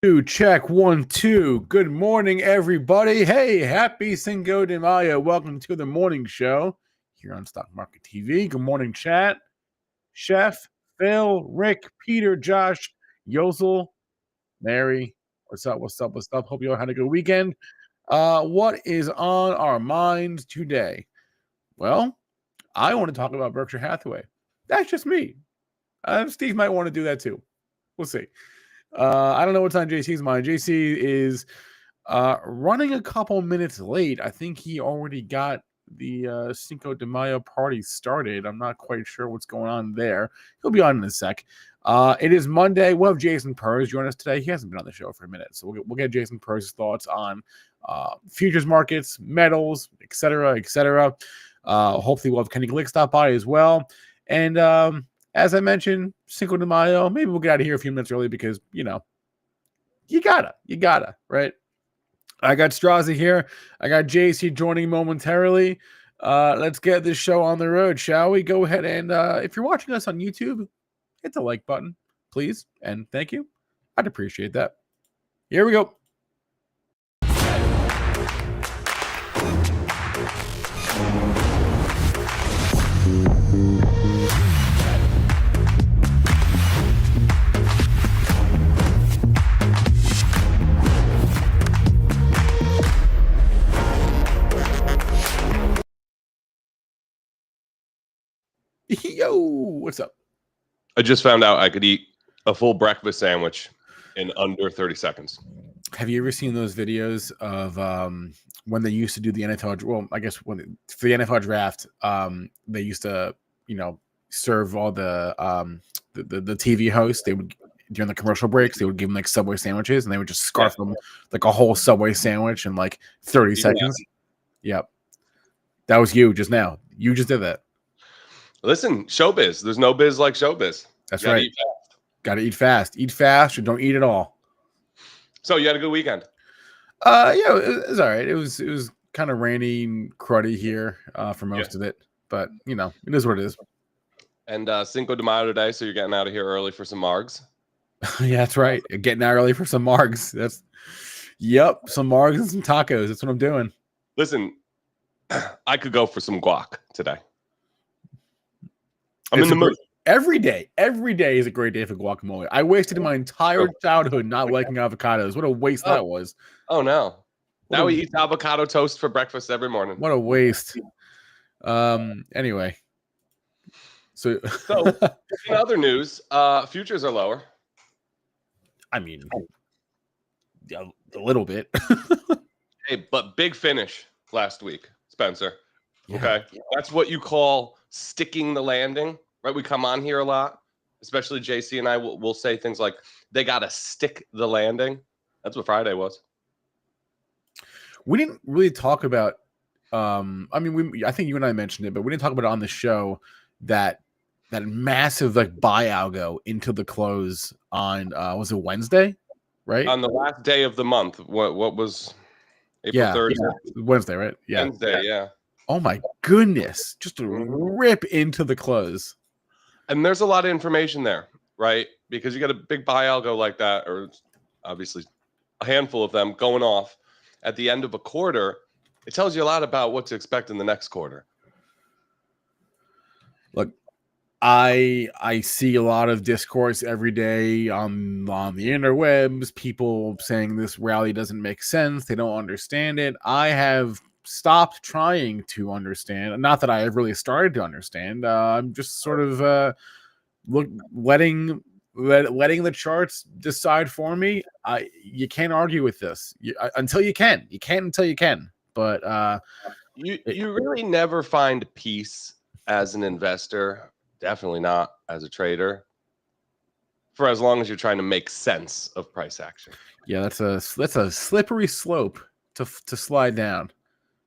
Two, check 1, 2. Good morning, everybody. Hey, happy Cinco de Mayo. Welcome to the morning show here on Stock Market TV. Good morning, chat. Chef, Phil, Rick, Peter, Josh, Yozel, Mary. What's up? What's up? What's up? Hope you all had a good weekend. What is on our minds today? Well, I want to talk about Berkshire Hathaway. That's just me. Steve might want to do that too. We'll see. I don't know what's on JC's mind. JC is running a couple minutes late. I think he already got the Cinco de Mayo party started. I'm not quite sure what's going on there. He'll be on in a sec. It is Monday. We'll have Jason Perz join us today. He hasn't been on the show for a minute, so we'll get Jason Perz's thoughts on futures markets, metals, etc., etc. Hopefully, we'll have Kenny Glick stop by as well. And as I mentioned, Cinco de Mayo, maybe we'll get out of here a few minutes early because, you gotta, right? I got Strazza here. I got JC joining momentarily. Let's get this show on the road, shall we? Go ahead and if you're watching us on YouTube, hit the like button, please. And thank you. I'd appreciate that. Here we go. Yo, what's up? I just found out I could eat a full breakfast sandwich in under 30 seconds. Have you ever seen those videos of when they used to do the NFL? Well, I guess for the NFL draft, they used to, serve all the TV hosts. They would, during the commercial breaks, they would give them like Subway sandwiches, and they would just scarf them like a whole Subway sandwich in like 30 seconds. Yep, that was you just now. You just did that. Listen, showbiz. There's no biz like showbiz. That's right. Got to eat fast. Eat fast or don't eat at all. So you had a good weekend? Yeah, it was all right. It was kind of rainy and cruddy here for most of it, but it is what it is. And Cinco de Mayo today, so you're getting out of here early for some margs. Yeah, that's right. Getting out early for some margs. Some margs and some tacos. That's what I'm doing. Listen, I could go for some guac today. I'm in the mood. Every day is a great day for guacamole. I wasted my entire childhood not liking avocados. What a waste that was. Oh, no. Now we eat avocado toast for breakfast every morning. What a waste. Anyway. So in other news, futures are lower. I mean, a little bit. Hey, but big finish last week, Spencer. Okay. Yeah. That's what you call sticking the landing, right? We come on here a lot, especially JC and I will say things like they got to stick the landing. That's what Friday was. We didn't really talk about, I think you and I mentioned it, but we didn't talk about it on the show that massive like buy algo into the close on, was it Wednesday, right? On the last day of the month. What was April 3rd? Yeah. Wednesday, right? Yeah. Wednesday, yeah. Oh my goodness. Just a rip into the close. And there's a lot of information there, right? Because you got a big buy algo like that, or obviously a handful of them going off at the end of a quarter. It tells you a lot about what to expect in the next quarter. Look, I see a lot of discourse every day on the interwebs, people saying this rally doesn't make sense. They don't understand it. I have stopped trying to understand. Not that I have really started to understand. I'm just sort of letting the charts decide for me. You can't argue with this until you can. You can't until you can. But you really never find peace as an investor. Definitely not as a trader. For as long as you're trying to make sense of price action. Yeah, that's a slippery slope to slide down.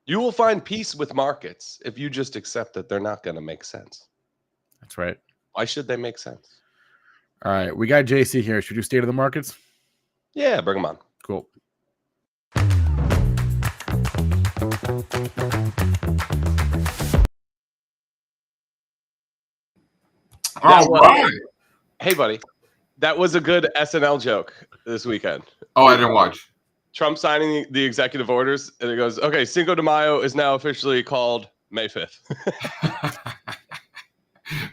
You will find peace with markets if you just accept that they're not going to make sense. That's right. Why should they make sense? All right. We got JC here. Should we do state of the markets? Yeah, bring them on. Cool. All right. Hey, buddy. That was a good SNL joke this weekend. Oh, I didn't watch. Trump signing the executive orders, and it goes, okay, Cinco de Mayo is now officially called May 5th.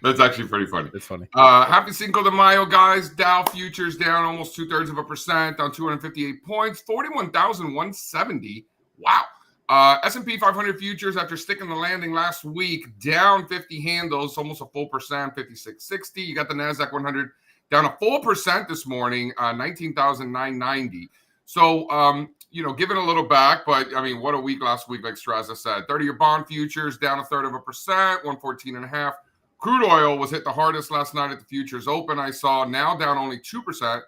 That's actually pretty funny. It's funny. Happy Cinco de Mayo, guys. Dow futures down almost 0.2%, down 258 points, 41,170. Wow. S&P 500 futures, after sticking the landing last week, down 50 handles, almost a full percent, 56.60. You got the NASDAQ 100 down a full percent this morning, 19,990. So, giving a little back, but I mean, what a week last week, like Strazza said. 30-year bond futures down 0.33%, 114.5. Crude oil was hit the hardest last night at the futures open. I saw now down only 2%,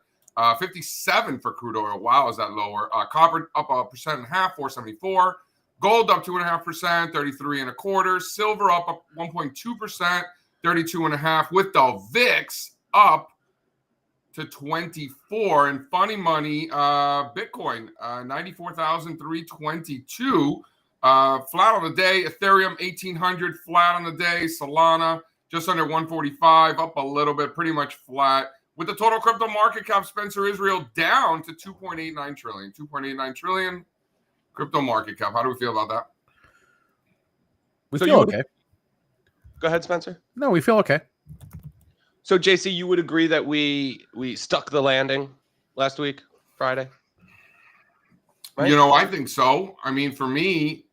57 for crude oil. Wow, is that lower? Copper up 1.5%, 474. Gold up 2.5%, 33.25. Silver up 1.2%, 32.5. With the VIX up to 24. And funny money, Bitcoin 94,322. Flat on the day. Ethereum 1,800 flat on the day. Solana just under 145, up a little bit, pretty much flat. With the total crypto market cap, Spencer Israel down to 2.89 trillion. 2.89 trillion crypto market cap. How do we feel about that? We feel okay. Go ahead, Spencer. No, we feel okay. So, JC, you would agree that we stuck the landing last week, Friday? Right? I think so. I mean, for me,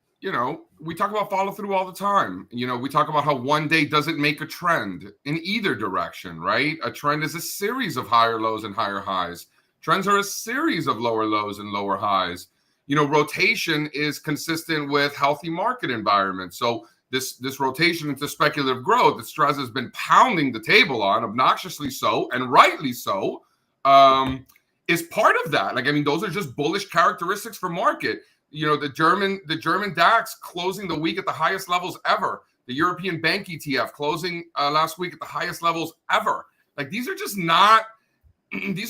we talk about follow through all the time. We talk about how one day doesn't make a trend in either direction, right? A trend is a series of higher lows and higher highs. Trends are a series of lower lows and lower highs. Rotation is consistent with healthy market environments. So this rotation into speculative growth that Strazza has been pounding the table on, obnoxiously so, and rightly so, is part of that. Those are just bullish characteristics for market. The German DAX closing the week at the highest levels ever. The European Bank ETF closing last week at the highest levels ever. These are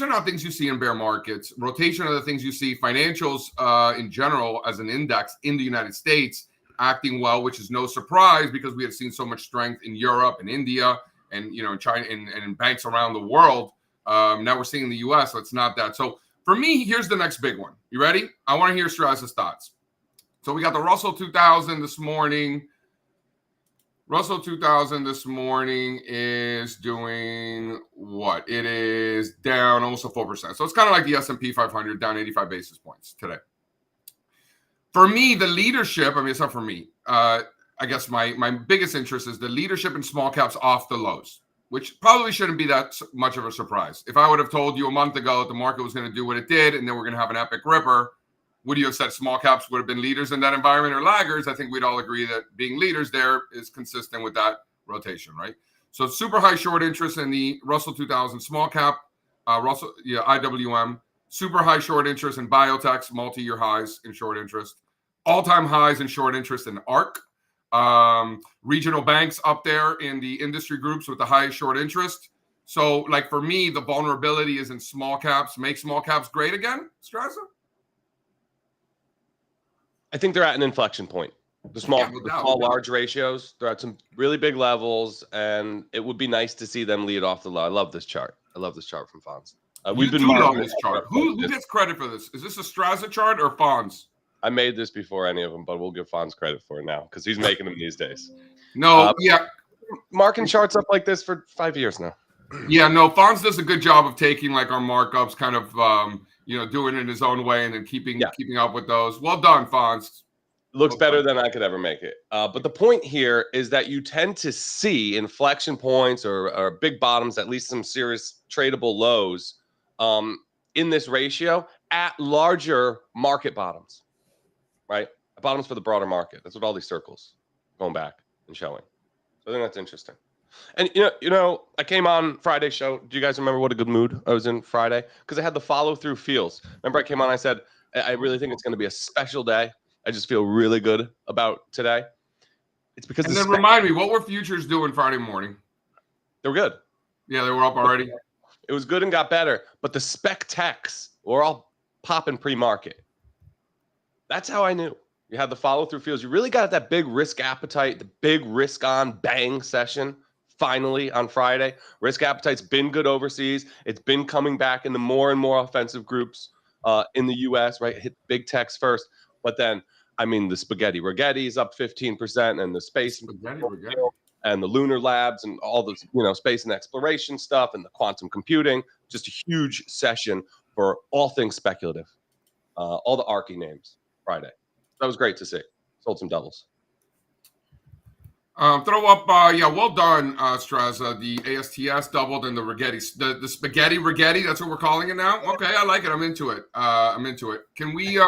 not things you see in bear markets. Rotation are the things you see. Financials in general as an index in the United States acting well, which is no surprise because we have seen so much strength in Europe and India and China and in banks around the world. Now we're seeing in the US, so it's not that. So for me, here's the next big one. You ready? I want to hear Strazza's thoughts. So we got the Russell 2000 this morning. Russell 2000 this morning is doing what? It is down almost a 4%. So it's kind of like the S&P 500, down 85 basis points today. For me, the leadership, it's not for me. I guess my biggest interest is the leadership in small caps off the lows, which probably shouldn't be that much of a surprise. If I would have told you a month ago that the market was going to do what it did and then we're going to have an epic ripper, would you have said small caps would have been leaders in that environment or laggards? I think we'd all agree that being leaders there is consistent with that rotation, right? So super high short interest in the Russell 2000 small cap, IWM. Super high short interest in biotechs, multi-year highs in short interest. All-time highs in short interest in ARC. Regional banks up there in the industry groups with the highest short interest. So, for me, the vulnerability is in small caps. Make small caps great again, Strazza? I think they're at an inflection point. The small large ratios, they're at some really big levels, and it would be nice to see them lead off the low. I love this chart. I love this chart from Fonz. We've been on this chart. Who gets credit for this? Is this a Strazza chart or Fonz? I made this before any of them, but we'll give Fonz credit for it now because he's making them these days. No, marking charts up like this for 5 years now. Yeah, no, Fonz does a good job of taking our markups, kind of doing it in his own way and then keeping up with those. Well done, Fonz. Looks better than I could ever make it. But the point here is that you tend to see inflection points or big bottoms, at least some serious tradable lows in this ratio at larger market bottoms. Right? Bottoms for the broader market. That's what all these circles going back and showing. So I think that's interesting. And, I came on Friday's show. Do you guys remember what a good mood I was in Friday? Because I had the follow through feels. Remember I came on, I said, I really think it's going to be a special day. I just feel really good about today. It's because and then remind me, what were futures doing Friday morning? They were good. Yeah, they were up already. It was good and got better. But the spec techs were all popping pre-market. That's how I knew. You had the follow-through feels. You really got that big risk appetite, the big risk-on bang session finally on Friday. Risk appetite's been good overseas. It's been coming back in the more and more offensive groups. in the U.S., right? Hit big techs first. But then, I mean, the spaghetti rigetti is up 15%, and the space and the lunar labs and all the, space and exploration stuff and the quantum computing. Just a huge session for all things speculative. All the ARChy names Friday. That was great to see. Sold some doubles. Throw up, well done, Strazza. The ASTS doubled and the rigetti, the spaghetti rigetti. That's what we're calling it now. Okay, I like it. I'm into it. Can we?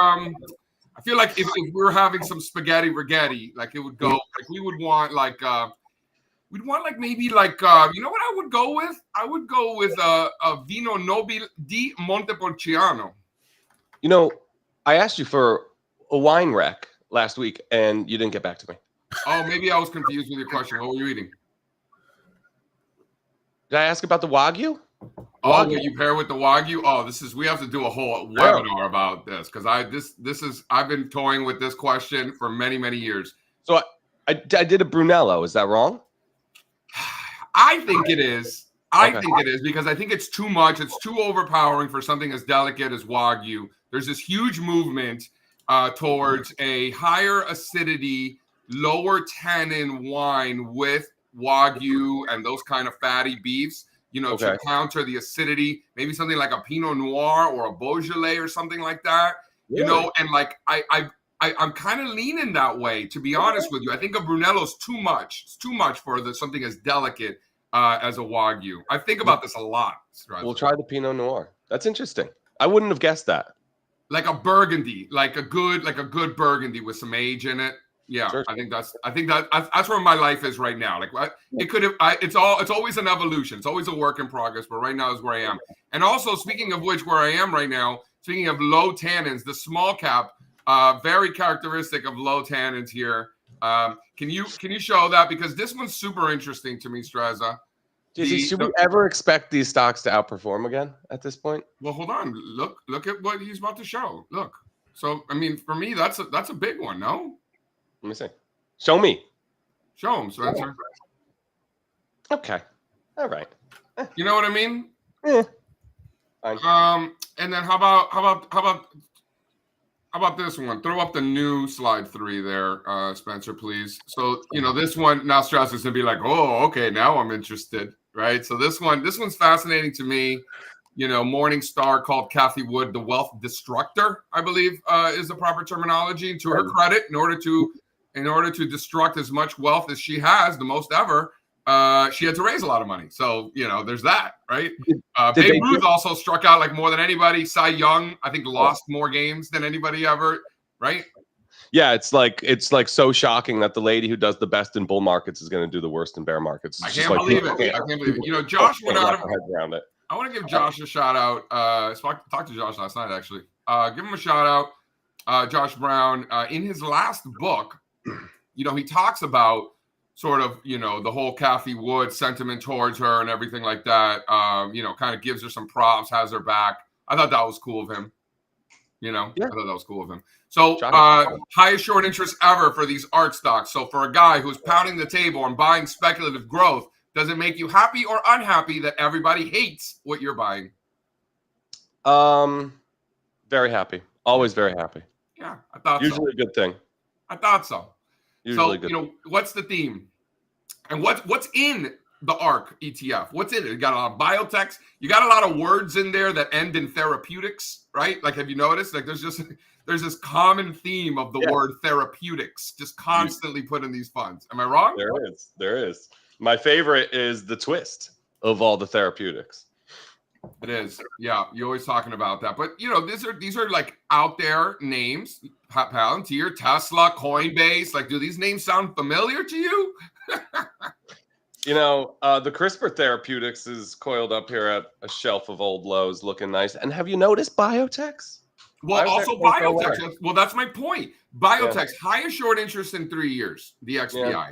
I feel like if we were having some spaghetti rigetti, like it would go. Like we would want we'd want maybe you know what I would go with? I would go with a Vino Nobile di Montepulciano. I asked you for a wine rec last week, and you didn't get back to me. Oh, maybe I was confused with your question. What were you eating? Did I ask about the Wagyu? Oh, what you pair with the Wagyu? Oh, we have to do a whole webinar about this because I've been toying with this question for many, many years. So I did a Brunello. Is that wrong? I think it is. I think it is because I think it's too much. It's too overpowering for something as delicate as Wagyu. There's this huge movement towards a higher acidity, lower tannin wine with Wagyu and those kind of fatty beefs, to counter the acidity, maybe something like a Pinot Noir or a Beaujolais or something like that, and I'm kind of leaning that way, to be honest with you. I think a Brunello is too much. It's too much for something as delicate as a Wagyu. I think about this a lot. We'll try the Pinot Noir. That's interesting. I wouldn't have guessed that. Like a Burgundy, like a good Burgundy with some age in it. Yeah, sure. I think that's where my life is right now. Like it could have. It's always an evolution. It's always a work in progress. But right now is where I am. And also, speaking of which, where I am right now. Speaking of low tannins, the small cap, very characteristic of low tannins here. Can you show that, because this one's super interesting to me, Strazza. Should we ever expect these stocks to outperform again at this point? Well, hold on. Look at what he's about to show. Look. So I mean, for me, that's a big one. No. Let me see. Show me. Show him, Spencer. Okay. All right. You know what I mean? Fine. And then how about this one? Throw up the new slide 3 there, Spencer, please. So this one now, Strauss is gonna be like, oh, okay, now I'm interested, right? So this one's fascinating to me. Morningstar called Cathie Wood the wealth destructor, I believe, is the proper terminology. To her credit, in order to destruct as much wealth as she has, the most ever, she had to raise a lot of money. So, there's that, right? Babe Ruth also struck out like more than anybody. Cy Young, I think, lost more games than anybody ever, right? Yeah, it's like so shocking that the lady who does the best in bull markets is going to do the worst in bear markets. I can't believe it. Josh went out of around it. I want to give Josh a shout out. I talked to Josh last night, actually. Give him a shout out. Josh Brown, in his last book, he talks about sort of, the whole Cathie Wood sentiment towards her and everything like that. Kind of gives her some props, has her back. I thought that was cool of him. I thought that was cool of him. So highest short interest ever for these art stocks. So for a guy who's pounding the table and buying speculative growth, does it make you happy or unhappy that everybody hates what you're buying? Very happy. Always very happy. Yeah, I thought usually a good thing. I thought so. Usually so, what's the theme? And what's in the ARC ETF? What's in it? You got a lot of biotechs. You got a lot of words in there that end in therapeutics, right? Like, have you noticed? Like, there's this common theme of the word therapeutics just constantly put in these funds. Am I wrong? There is. My favorite is the twist of all the therapeutics. It is. Yeah, you're always talking about that. But, these are like out there names. Palantir, Tesla, Coinbase. Like, do these names sound familiar to you? The CRISPR Therapeutics is coiled up here at a shelf of old lows looking nice. And have you noticed biotechs? Well, also biotechs. Well, that's my point. Biotechs, highest short interest in 3 years, the XBI. Yeah.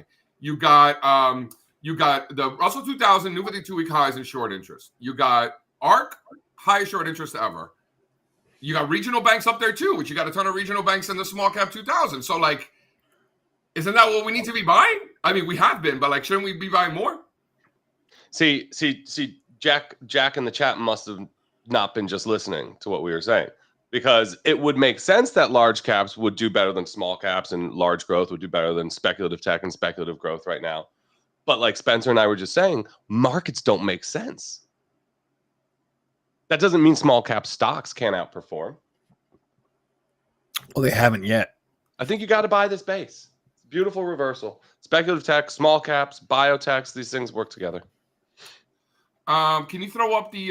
You got the Russell 2000, new 52-week highs in short interest. You got ARC, highest short interest ever. You got regional banks up there too, which you got a ton of regional banks in the small cap 2000. So, like, isn't that what we need to be buying? I mean, we have been, but, like, shouldn't we be buying more? See, Jack in the chat must have not been just listening to what we were saying. because it would make sense that large caps would do better than small caps and large growth would do better than speculative tech and speculative growth right now. But like Spencer and I were just saying, markets don't make sense. That doesn't mean small cap stocks can't outperform. Well, they haven't yet. I think you got to buy this base. Beautiful reversal. Speculative tech, small caps, biotechs, these things work together. Can you throw up the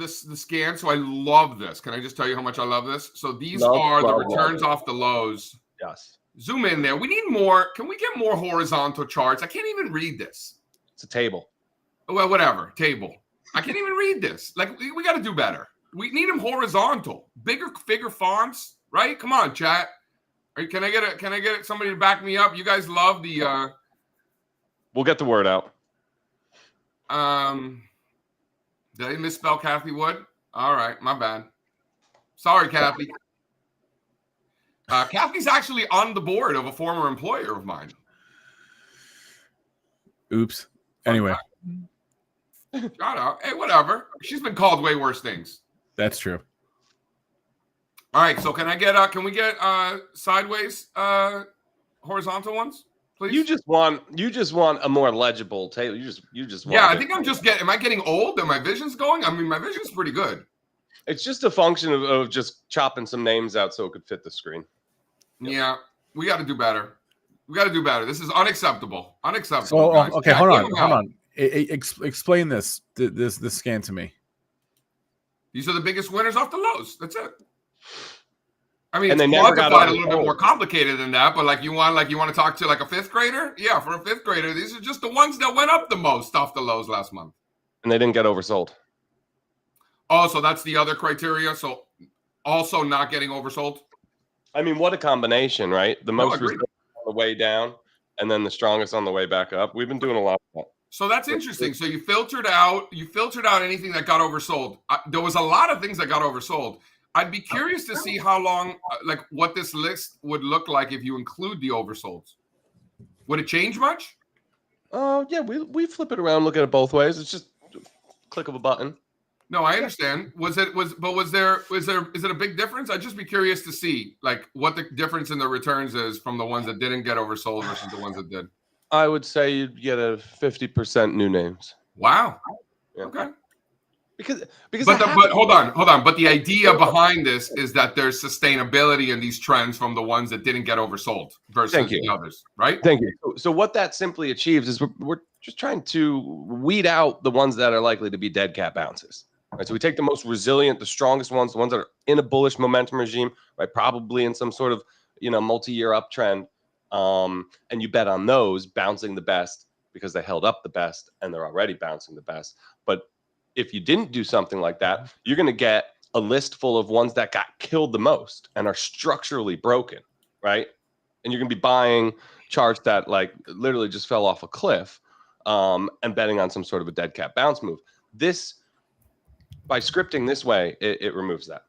scan? So I love this. Can I just tell you how much I love this? So these are the returns off the lows. Yes. Zoom in there. We need more. Can we get more horizontal charts? I can't even read this. It's a table. Well, whatever. Table. I can't even read this. Like, we got to do better. We need them horizontal. Bigger fonts, right? Come on, chat. Can I get somebody to back me up? You guys love the We'll get the word out. Did I misspell Kathy Wood? All right, my bad. Sorry, Kathy. Kathy's actually on the board of a former employer of mine. Oops. Anyway. Shout out. Hey, whatever. She's been called way worse things. That's true. All right, so can we get sideways horizontal ones, please? You just want a more legible table. You just want I think am I getting old? And my vision's going? I mean, my vision's pretty good. It's just a function of just chopping some names out so it could fit the screen. Yep. Yeah, we got to do better. This is unacceptable. So, okay, hold on. Explain this scan to me. These are the biggest winners off the lows. That's it. I mean, and it's quantified a little bit more complicated than that, but like you want to talk to like a fifth grader? Yeah, for a fifth grader, these are just the ones that went up the most off the lows last month. And they didn't get oversold. Oh, so that's the other criteria. So also not getting oversold. I mean, what a combination, right? The most on the way down and then the strongest on the way back up. We've been doing a lot of that. So that's interesting. So you filtered out anything that got oversold. There was a lot of things that got oversold. I'd be curious to see how long, like what this list would look like if you include the oversolds. Would it change much? Oh, yeah, we flip it around, look at it both ways. It's just a click of a button. No, I understand. Is it a big difference? I'd just be curious to see like what the difference in the returns is from the ones that didn't get oversold versus the ones that did. I would say you'd get a 50% new names. Wow. Yeah. Okay. Because but hold on. But the idea behind this is that there's sustainability in these trends from the ones that didn't get oversold versus the others, right? Thank you. So what that simply achieves is we're just trying to weed out the ones that are likely to be dead cat bounces. Right? So we take the most resilient, the strongest ones, the ones that are in a bullish momentum regime, right? Probably in some sort of multi-year uptrend, and you bet on those bouncing the best because they held up the best and they're already bouncing the best. But if you didn't do something like that, you're going to get a list full of ones that got killed the most and are structurally broken, right? And you're going to be buying charts that like literally just fell off a cliff, and betting on some sort of a dead cat bounce move. This, by scripting this way, it removes that.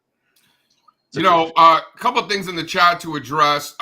A couple of things in the chat to address.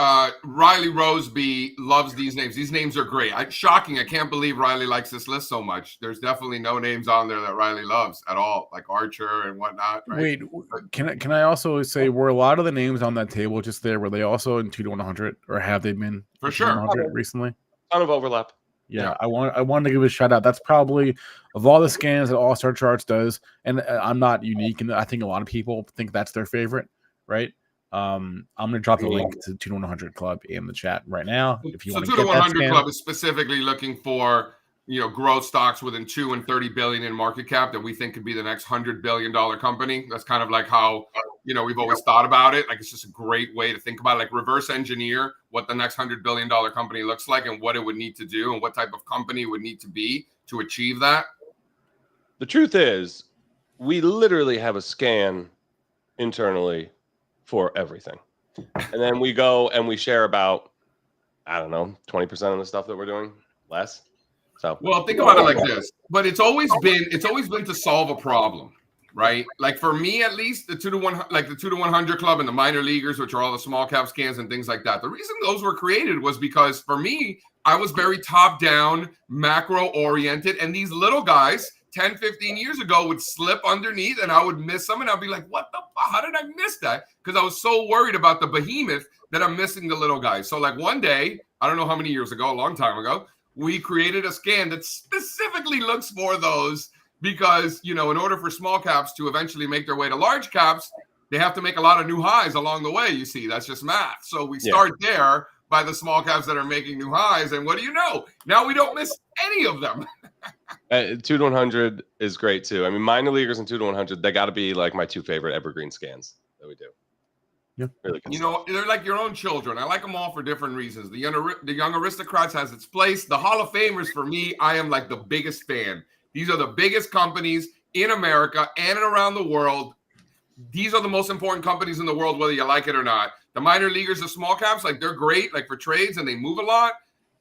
Riley Roseby loves these names. These names are great. Shocking. I can't believe Riley likes this list so much. There's definitely no names on there that Riley loves at all, like Archer and whatnot. Right? Wait, can I also say, were a lot of the names on that table just there? Were they also in 2 to 100, or have they been for sure 100 recently? Ton of overlap. Yeah, I wanted to give a shout out. That's probably, of all the scans that All Star Charts does, and I'm not unique, and I think a lot of people think that's their favorite. Right. I'm going to drop the link to 2 to 100 Club in the chat right now. If you want to 2 to 100 Club is specifically looking for growth stocks within 2 and 30 billion in market cap that we think could be the next $100 billion company. That's kind of like how we've always thought about it. Like it's just a great way to think about it. Like reverse engineer what the next $100 billion company looks like and what it would need to do and what type of company it would need to be to achieve that. The truth is, we literally have a scan internally for everything. And then we go and we share about, 20% of the stuff that we're doing, less. So well, think about it like this. But it's always been to solve a problem, right? Like for me at least, the 2 to 100 Club and the minor leaguers, which are all the small cap scans and things like that. The reason those were created was because for me, I was very top down, macro oriented, and these little guys 10, 15 years ago would slip underneath and I would miss them. And I'd be like, what the fuck? How did I miss that? Because I was so worried about the behemoth that I'm missing the little guys. So like one day, I don't know how many years ago, a long time ago, we created a scan that specifically looks for those because, in order for small caps to eventually make their way to large caps, they have to make a lot of new highs along the way. You see, that's just math. So we start there by the small caps that are making new highs. And what do you know? Now we don't miss any of them. 2 to 100 is great too. I mean, minor leaguers and 2 to 100, they got to be like my 2 favorite evergreen scans that we do. Yeah. Really good stuff. They're like your own children. I like them all for different reasons. The Young Aristocrats has its place. The Hall of Famers, for me, I am like the biggest fan. These are the biggest companies in America and around the world. These are the most important companies in the world, whether you like it or not. The minor leaguers, the small caps, like they're great, like for trades and they move a lot.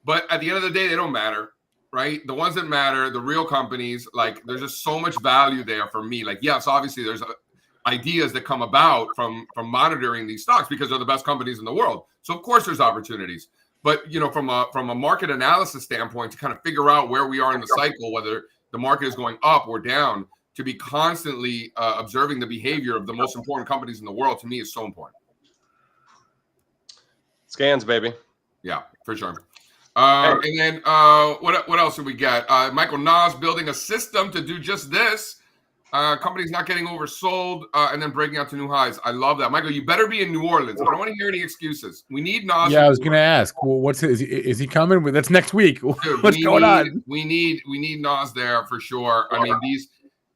But at the end of the day, they don't matter, right? The ones that matter, the real companies, like there's just so much value there for me. Like, yes, obviously there's ideas that come about from monitoring these stocks because they're the best companies in the world. So of course there's opportunities. But from a market analysis standpoint, to kind of figure out where we are in the cycle, whether the market is going up or down, to be constantly observing the behavior of the most important companies in the world, to me, is so important. Scans, baby. Yeah, for sure. And then what else did we get? Michael Nas building a system to do just this. Companies not getting oversold and then breaking out to new highs. I love that. Michael, you better be in New Orleans. I don't want to hear any excuses. We need Nas. Yeah, I was going to ask. Well, is he coming? That's next week. Dude, what's going on? We need Nas there for sure. I mean,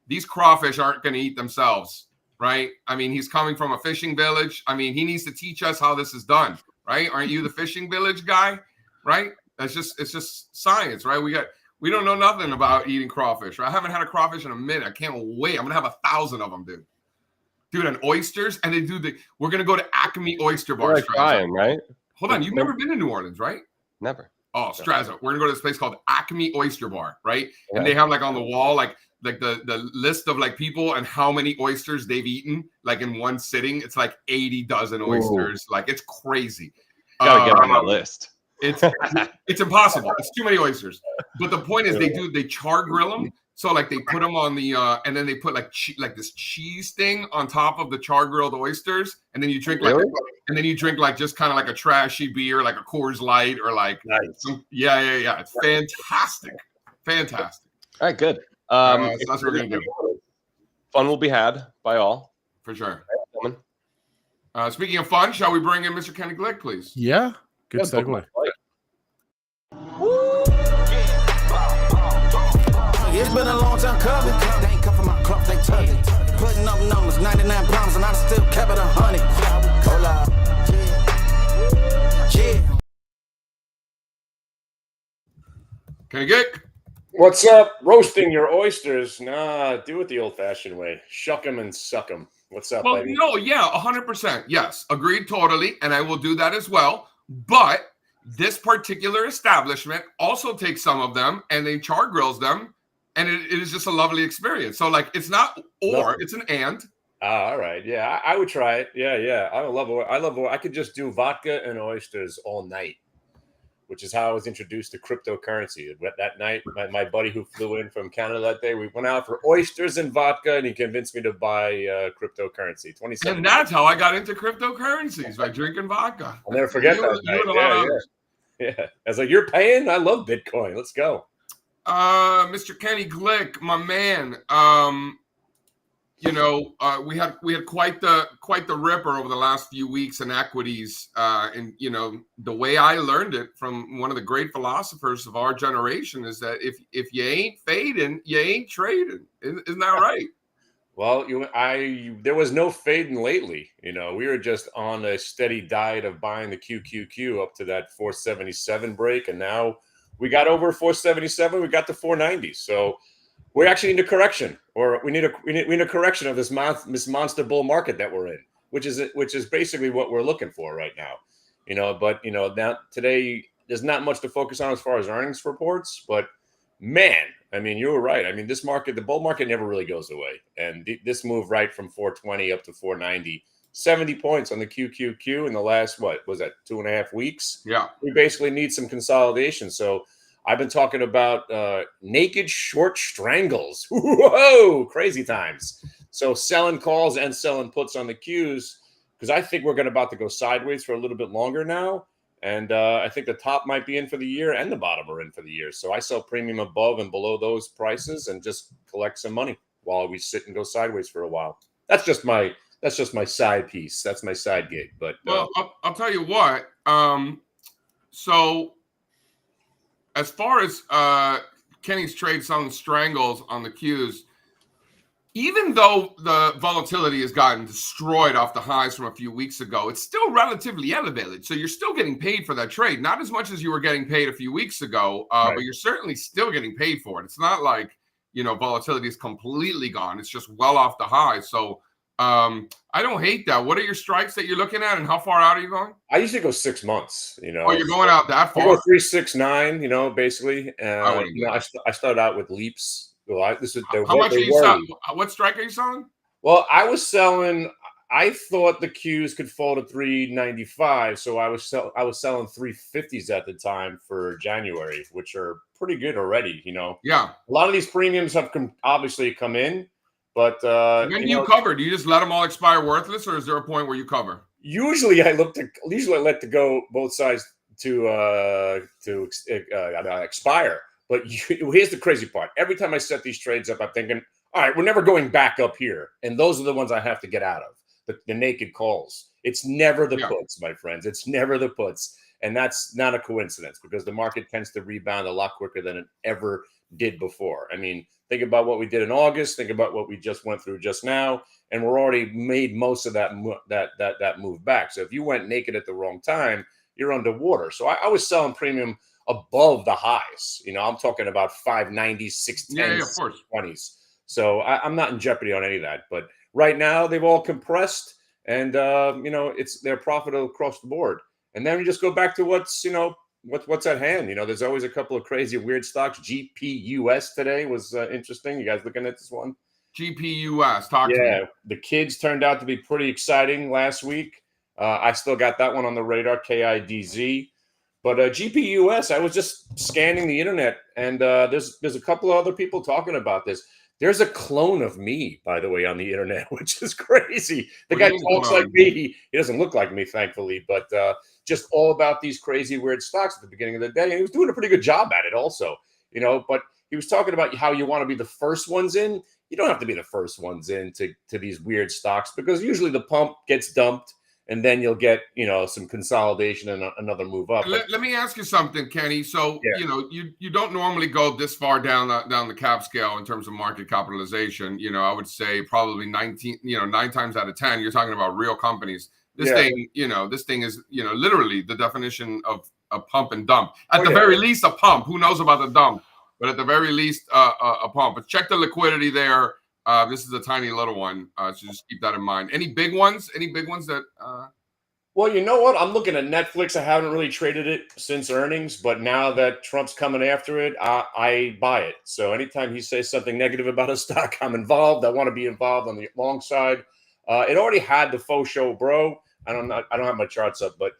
these crawfish aren't going to eat themselves, right? I mean, he's coming from a fishing village. I mean, he needs to teach us how this is done, right? Aren't you the fishing village guy, right? It's just science, right? We don't know nothing about eating crawfish, right? I haven't had a crawfish in a minute. I can't wait. I'm gonna have 1,000 of them, dude. And oysters, and we're gonna go to Acme Oyster Bar. Like Ryan, right? Hold on, you've never been to New Orleans, right? Never. Oh, Strazza. We're gonna go to this place called Acme Oyster Bar, right? Yeah. And they have like on the wall, like the list of like people and how many oysters they've eaten, like in one sitting. It's like 80 dozen oysters. Ooh. Like it's crazy. Gotta get on that list. It's impossible. It's too many oysters. But the point is, they char grill them. So like they put them on the and then they put like this cheese thing on top of the char grilled oysters, and then you drink like just kind of like a trashy beer, like a Coors Light or like yeah. It's fantastic. All right, good. So that's what we're gonna do. Fun will be had by all for sure. Speaking of fun, shall we bring in Mr. Kenny Glick, please? Yeah, good segue. It's been a long time coming. They ain't come from my club, they tugging. Putting up numbers, 99 pounds, and I still kept it 100. Hola. Yeah. Kenny Glick. What's up? Roasting your oysters? Nah, do it the old-fashioned way. Shuck them and suck them. What's up, baby? No, yeah, 100%. Yes, agreed totally, and I will do that as well. But this particular establishment also takes some of them and they char grills them, and it is just a lovely experience. So, like, it's not it's an and. All right. Yeah, I would try it. Yeah. I love it. I could just do vodka and oysters all night, which is how I was introduced to cryptocurrency. That night, my buddy who flew in from Canada that day, we went out for oysters and vodka, and he convinced me to buy cryptocurrency. 27. And that's how I got into cryptocurrencies, by drinking vodka. I'll never forget that night. Yeah. I was like, you're paying? I love Bitcoin. Let's go. Mr. Kenny Glick, my man. We had quite the ripper over the last few weeks in equities. And the way I learned it from one of the great philosophers of our generation is that if you ain't fading, you ain't trading. Isn't that right? Well, there was no fading lately. We were just on a steady diet of buying the QQQ up to that 477 break, and now we got over 477. We got to 490. So we're actually into correction, or we need a correction of this monster bull market that we're in, which is basically what we're looking for right now. But now today there's not much to focus on as far as earnings reports, but man, I mean, you were right. I mean, this market, the bull market never really goes away. And this move right from 420 up to 490, 70 points on the QQQ in the last, 2.5 weeks? Yeah. We basically need some consolidation. So I've been talking about naked short strangles. Whoa, crazy times. So selling calls and selling puts on the Qs, because I think we're about to go sideways for a little bit longer now. And I think the top might be in for the year and the bottom are in for the year. So I sell premium above and below those prices and just collect some money while we sit and go sideways for a while. That's just my side piece. That's my side gig. But well, I'll tell you what. So as far as Kenny's trade selling strangles on the Qs, even though the volatility has gotten destroyed off the highs from a few weeks ago, it's still relatively elevated. So you're still getting paid for that trade. Not as much as you were getting paid a few weeks ago, right. But you're certainly still getting paid for it. It's not like, volatility is completely gone. It's just well off the high. So I don't hate that. What are your strikes that you're looking at, and how far out are you going? I usually go 6 months. Oh, you're going out that far? I go 3, 6, 9. Basically. I started out with leaps. Well, how much are you selling? What strike are you selling? Well, I was selling. I thought the Qs could fall to 395, so I was selling 350s at the time for January, which are pretty good already. Yeah. A lot of these premiums have obviously come in, but when do you cover? Do you just let them all expire worthless, or is there a point where you cover? Usually, I let to go both sides to expire. But here's the crazy part. Every time I set these trades up, I'm thinking, all right, we're never going back up here. And those are the ones I have to get out of, the naked calls. It's never the puts, my friends. It's never the puts. And that's not a coincidence, because the market tends to rebound a lot quicker than it ever did before. I mean, think about what we did in August. Think about what we just went through just now. And we're already made most of that move back. So if you went naked at the wrong time, you're underwater. So I was selling premium above the highs. I'm talking about 590s, 610s, 620s. So I'm not in jeopardy on any of that. But right now they've all compressed, and they're profitable across the board. And then we just go back to what's at hand. There's always a couple of crazy weird stocks. GPUS today was interesting. You guys looking at this one? GPUS, talk to me. The kids turned out to be pretty exciting last week. I still got that one on the radar, KIDZ. But GPUS, I was just scanning the internet, and there's a couple of other people talking about this. There's a clone of me, by the way, on the internet, which is crazy. The guy talks like me. He doesn't look like me, thankfully, but just all about these crazy, weird stocks at the beginning of the day. And he was doing a pretty good job at it also, but he was talking about how you want to be the first ones in. You don't have to be the first ones in to these weird stocks, because usually the pump gets dumped, and then you'll get, some consolidation and another move up. Let me ask you something, Kenny. So, you don't normally go this far down the cap scale in terms of market capitalization. I would say probably 9 times out of 10, you're talking about real companies. This thing is, literally the definition of a pump and dump. At the very least, a pump. Who knows about the dump? But at the very least, a pump. But check the liquidity there. This is a tiny little one, so just keep that in mind. Any big ones? That? Well, you know what? I'm looking at Netflix. I haven't really traded it since earnings, but now that Trump's coming after it, I buy it. So anytime he says something negative about a stock, I'm involved. I want to be involved on the long side. It already had the faux show, bro. I don't have my charts up, but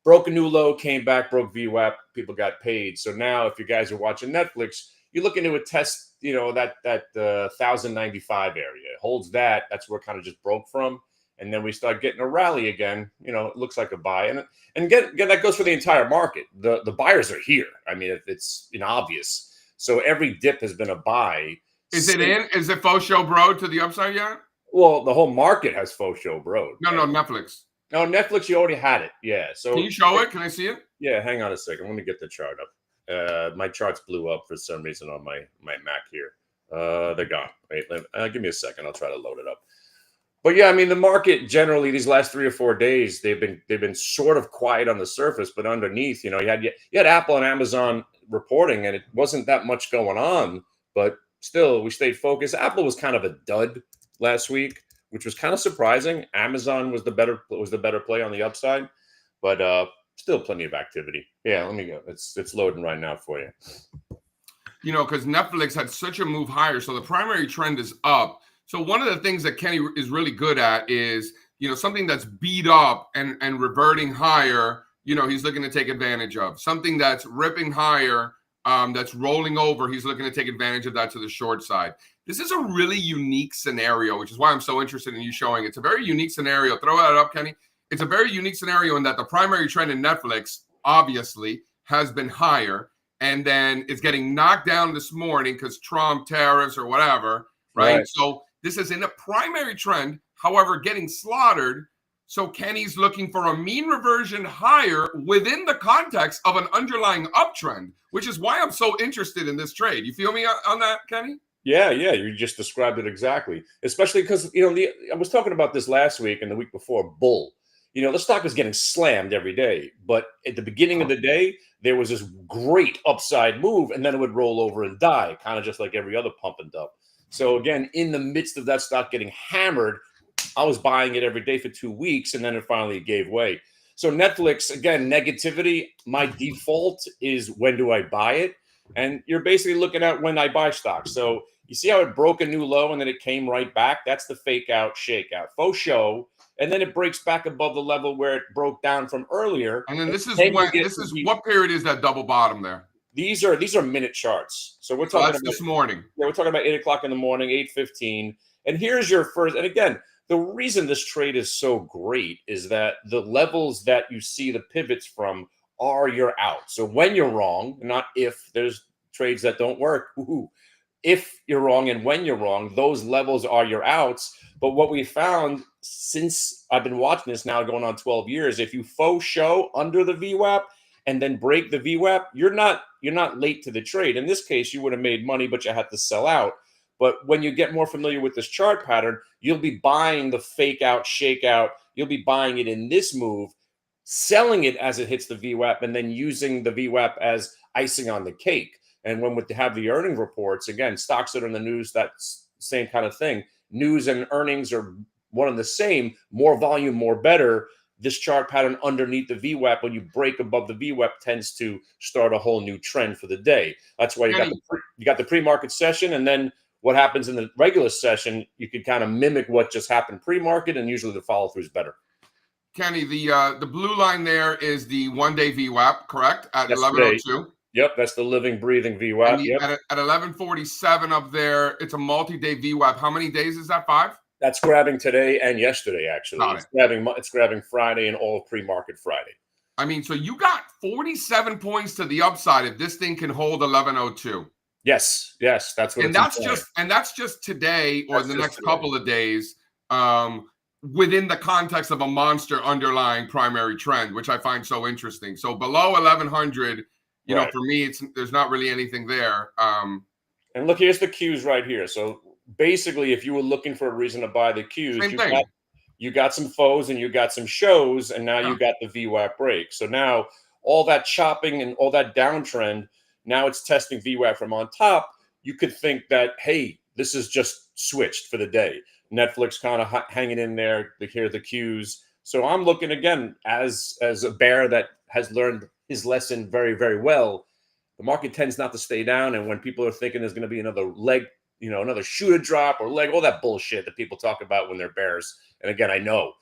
broke a new low, came back, broke VWAP. People got paid. So now, if you guys are watching Netflix, you're looking to a test. That 1,095 area. It holds that. That's where it kind of just broke from. And then we start getting a rally again. It looks like a buy. And again, that goes for the entire market. The buyers are here. I mean, it's obvious. So every dip has been a buy. Is it in? Is it faux show bro to the upside yet? Well, the whole market has faux show bro. No, Netflix. No, Netflix, you already had it. Yeah. So can you show it? Can I see it? Yeah, hang on a second. Let me get the chart up. My charts blew up for some reason on my Mac here. They're gone. Wait, give me a second. I'll try to load it up. But yeah, I mean, the market generally these last 3 or 4 days, they've been sort of quiet on the surface, but underneath, you had Apple and Amazon reporting, and it wasn't that much going on. But still, we stayed focused. Apple was kind of a dud last week, which was kind of surprising. Amazon was the better play on the upside, but still plenty of activity. Yeah, let me go. It's loading right now for you. Because Netflix had such a move higher, so the primary trend is up. So one of the things that Kenny is really good at is, something that's beat up and reverting higher, he's looking to take advantage of. Something that's ripping higher, that's rolling over. He's looking to take advantage of that to the short side. This is a really unique scenario, which is why I'm so interested in you showing. It's a very unique scenario. Throw that up, Kenny. It's a very unique scenario in that the primary trend in Netflix, obviously, has been higher. And then it's getting knocked down this morning because Trump, tariffs, or whatever, right? So this is in a primary trend, however, getting slaughtered. So Kenny's looking for a mean reversion higher within the context of an underlying uptrend, which is why I'm so interested in this trade. You feel me on that, Kenny? Yeah, you just described it exactly. Especially because, I was talking about this last week and the week before, bull. The stock was getting slammed every day. But at the beginning of the day, there was this great upside move, and then it would roll over and die, kind of just like every other pump and dump. So again, in the midst of that stock getting hammered, I was buying it every day for 2 weeks, and then it finally gave way. So Netflix, again, negativity, my default is when do I buy it? And you're basically looking at when I buy stock. So you see how it broke a new low and then it came right back? That's the fake out, shakeout, faux show. And then it breaks back above the level where it broke down from earlier. And then what period is that double bottom there? These are minute charts. So we're talking about this morning. Yeah, we're talking about 8 o'clock in the morning, 8:15. And here's your first. And again, the reason this trade is so great is that the levels that you see the pivots from are your out. So when you're wrong, not if, there's trades that don't work. Woo-hoo. If you're wrong and when you're wrong, those levels are your outs. But what we found since I've been watching this now going on 12 years, if you faux show under the VWAP and then break the VWAP, you're not late to the trade. In this case, you would have made money, but you had to sell out. But when you get more familiar with this chart pattern, you'll be buying the fake out, shake out. You'll be buying it in this move, selling it as it hits the VWAP, and then using the VWAP as icing on the cake. And when we have the earning reports, again, stocks that are in the news, that's the same kind of thing. News and earnings are one and the same. More volume, more better. This chart pattern underneath the VWAP, when you break above the VWAP, tends to start a whole new trend for the day. That's why you got the pre-market session, and then what happens in the regular session, you can kind of mimic what just happened pre-market, and usually the follow-through is better. Kenny, the blue line there is the one-day VWAP, correct? At 11:02. Yep, that's the living, breathing VWAP. At 11:47 up there, it's a multi-day VWAP. How many days is that? 5? That's grabbing today and yesterday, actually. It's grabbing Friday and all of pre-market Friday. I mean, so you got 47 points to the upside if this thing can hold 11:02. Yes, that's what. And that's just today or the next couple of days, within the context of a monster underlying primary trend, which I find so interesting. So below 1100. You know, for me, there's not really anything there. And look, here's the cues right here. So basically, if you were looking for a reason to buy the cues, you got some foes and you got some shows, and now you got the VWAP break. So now all that chopping and all that downtrend, now it's testing VWAP from on top. You could think that, hey, this is just switched for the day. Netflix kind of hanging in there to hear the cues. So I'm looking again as a bear that has learned his lesson very, very well. The market tends not to stay down, and when people are thinking there's going to be another leg, another shoe to drop or leg, all that bullshit that people talk about when they're bears. And again, I know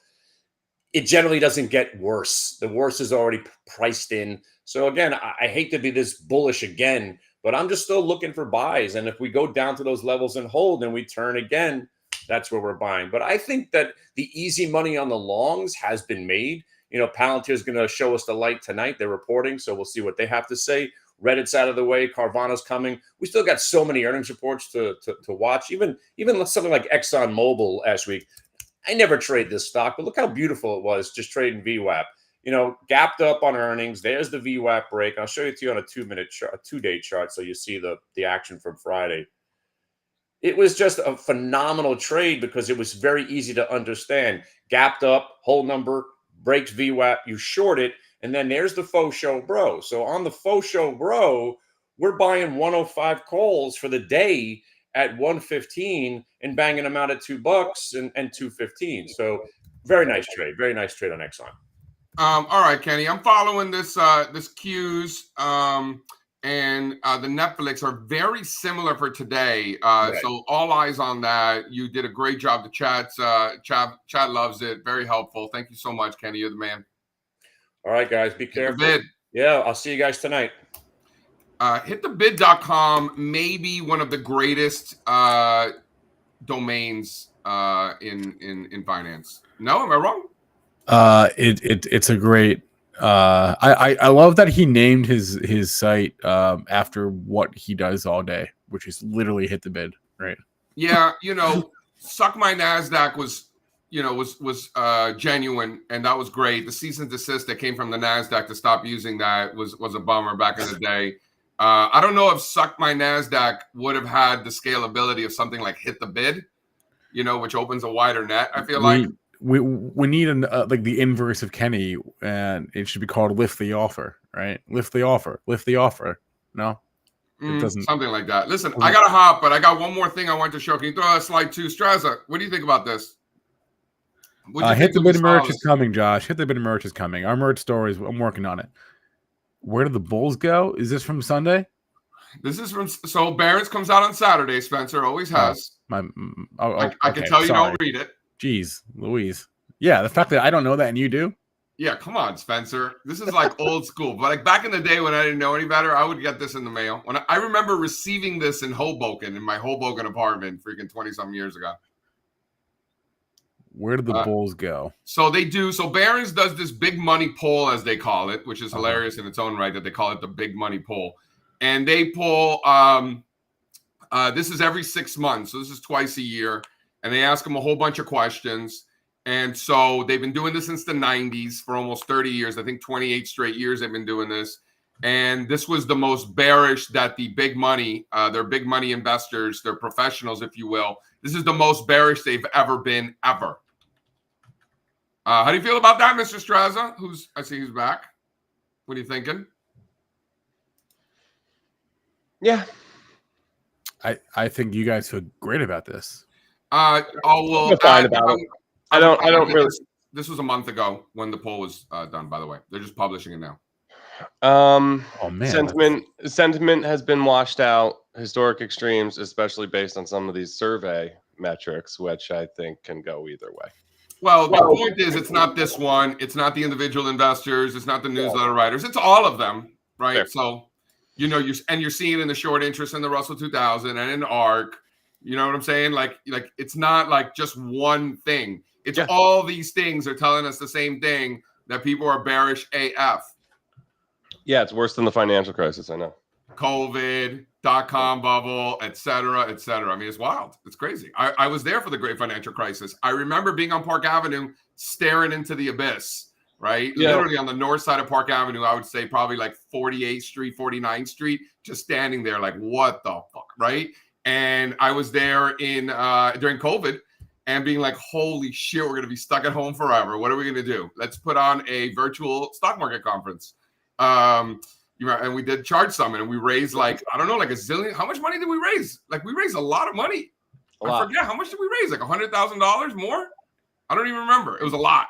it generally doesn't get worse. The worst is already priced in. So again, I hate to be this bullish again, but I'm just still looking for buys. And if we go down to those levels and hold and we turn again, that's where we're buying. But I think that the easy money on the longs has been made. Palantir is going to show us the light tonight. They're reporting, so we'll see what they have to say. Reddit's out of the way. Carvana's coming. We still got so many earnings reports to watch. Even something like ExxonMobil last week. I never trade this stock, but look how beautiful it was just trading VWAP. Gapped up on earnings. There's the VWAP break. I'll show it to you on a 2-day chart, so you see the action from Friday. It was just a phenomenal trade because it was very easy to understand. Gapped up, whole number, breaks VWAP, you short it, and then there's the faux show bro. So on the faux show bro, we're buying 105 calls for the day at 115 and banging them out at $2 and 215. So very nice trade on Exxon. All right, Kenny, I'm following this cues and the Netflix are very similar for today. So all eyes on that. You did a great job. The chat loves it. Very helpful. Thank you so much, Kenny. You're the man. All right, guys, be careful. Yeah, I'll see you guys tonight. Hitthebid.com may be one of the greatest domains in finance. No, am I wrong? It's a great. I love that he named his site after what he does all day, which is literally hit the bid, right? Yeah, Suck My NASDAQ was genuine, and that was great. The cease and desist that came from the NASDAQ to stop using that was a bummer back in the day. I don't know if Suck My NASDAQ would have had the scalability of something like Hit the Bid, which opens a wider net. I feel like we need like the inverse of Kenny, and it should be called Lift the Offer, right? Lift the offer. No, it doesn't. Something like that. Listen, I gotta hop, but I got one more thing I want to show. Can you throw out slide 2, Strazza? What do you think about this? Hit the Bid merch is coming, Josh. Hit the Bid merch is coming. Our merch store I'm working on it. Where do the Bulls go? Is this from Sunday? This is from Barron's comes out on Saturday. Spencer always has. I can tell you don't read it. Jeez, Louise. Yeah, the fact that I don't know that and you do. Yeah, come on, Spencer. This is like old school. But like back in the day when I didn't know any better, I would get this in the mail. When I remember receiving this in Hoboken, in my Hoboken apartment, freaking 20-some years ago. Where did the Bulls go? So Barron's does this big money poll, as they call it, which is hilarious in its own right that they call it the big money poll. And they poll, this is every 6 months. So this is twice a year. And they ask them a whole bunch of questions. And so they've been doing this since the 90s for almost 30 years. I think 28 straight years they've been doing this. And this was the most bearish that the big money, their big money investors, their professionals, if you will, this is the most bearish they've ever been, ever. How do you feel about that, Mr. Strazza? I see he's back. What are you thinking? Yeah. I think you guys feel great about this. Fine about it. I don't really. This was a month ago when the poll was done. By the way, they're just publishing it now. Oh man, sentiment has been washed out. Historic extremes, especially based on some of these survey metrics, which I think can go either way. Well, the point is, it's not this one. It's not the individual investors. It's not the newsletter writers. It's all of them, right? Fair. So, you're seeing it in the short interest in the Russell 2000 and in ARC. You know what I'm saying? Like it's not like just one thing. It's all these things are telling us the same thing, that people are bearish AF. Yeah, it's worse than the financial crisis. I know. COVID, .com bubble, et cetera, et cetera. I mean, it's wild. It's crazy. I was there for the great financial crisis. I remember being on Park Avenue staring into the abyss, right? Yeah. Literally on the north side of Park Avenue, I would say probably like 48th Street, 49th Street, just standing there like, what the fuck, right? And I was there during COVID and being like, holy shit, we're going to be stuck at home forever. What are we going to do? Let's put on a virtual stock market conference. And we did Charge Summit and we raised like, I don't know, like a zillion. How much money did we raise? Like we raised a lot of money. I forget. How much did we raise? Like $100,000 more? I don't even remember. It was a lot.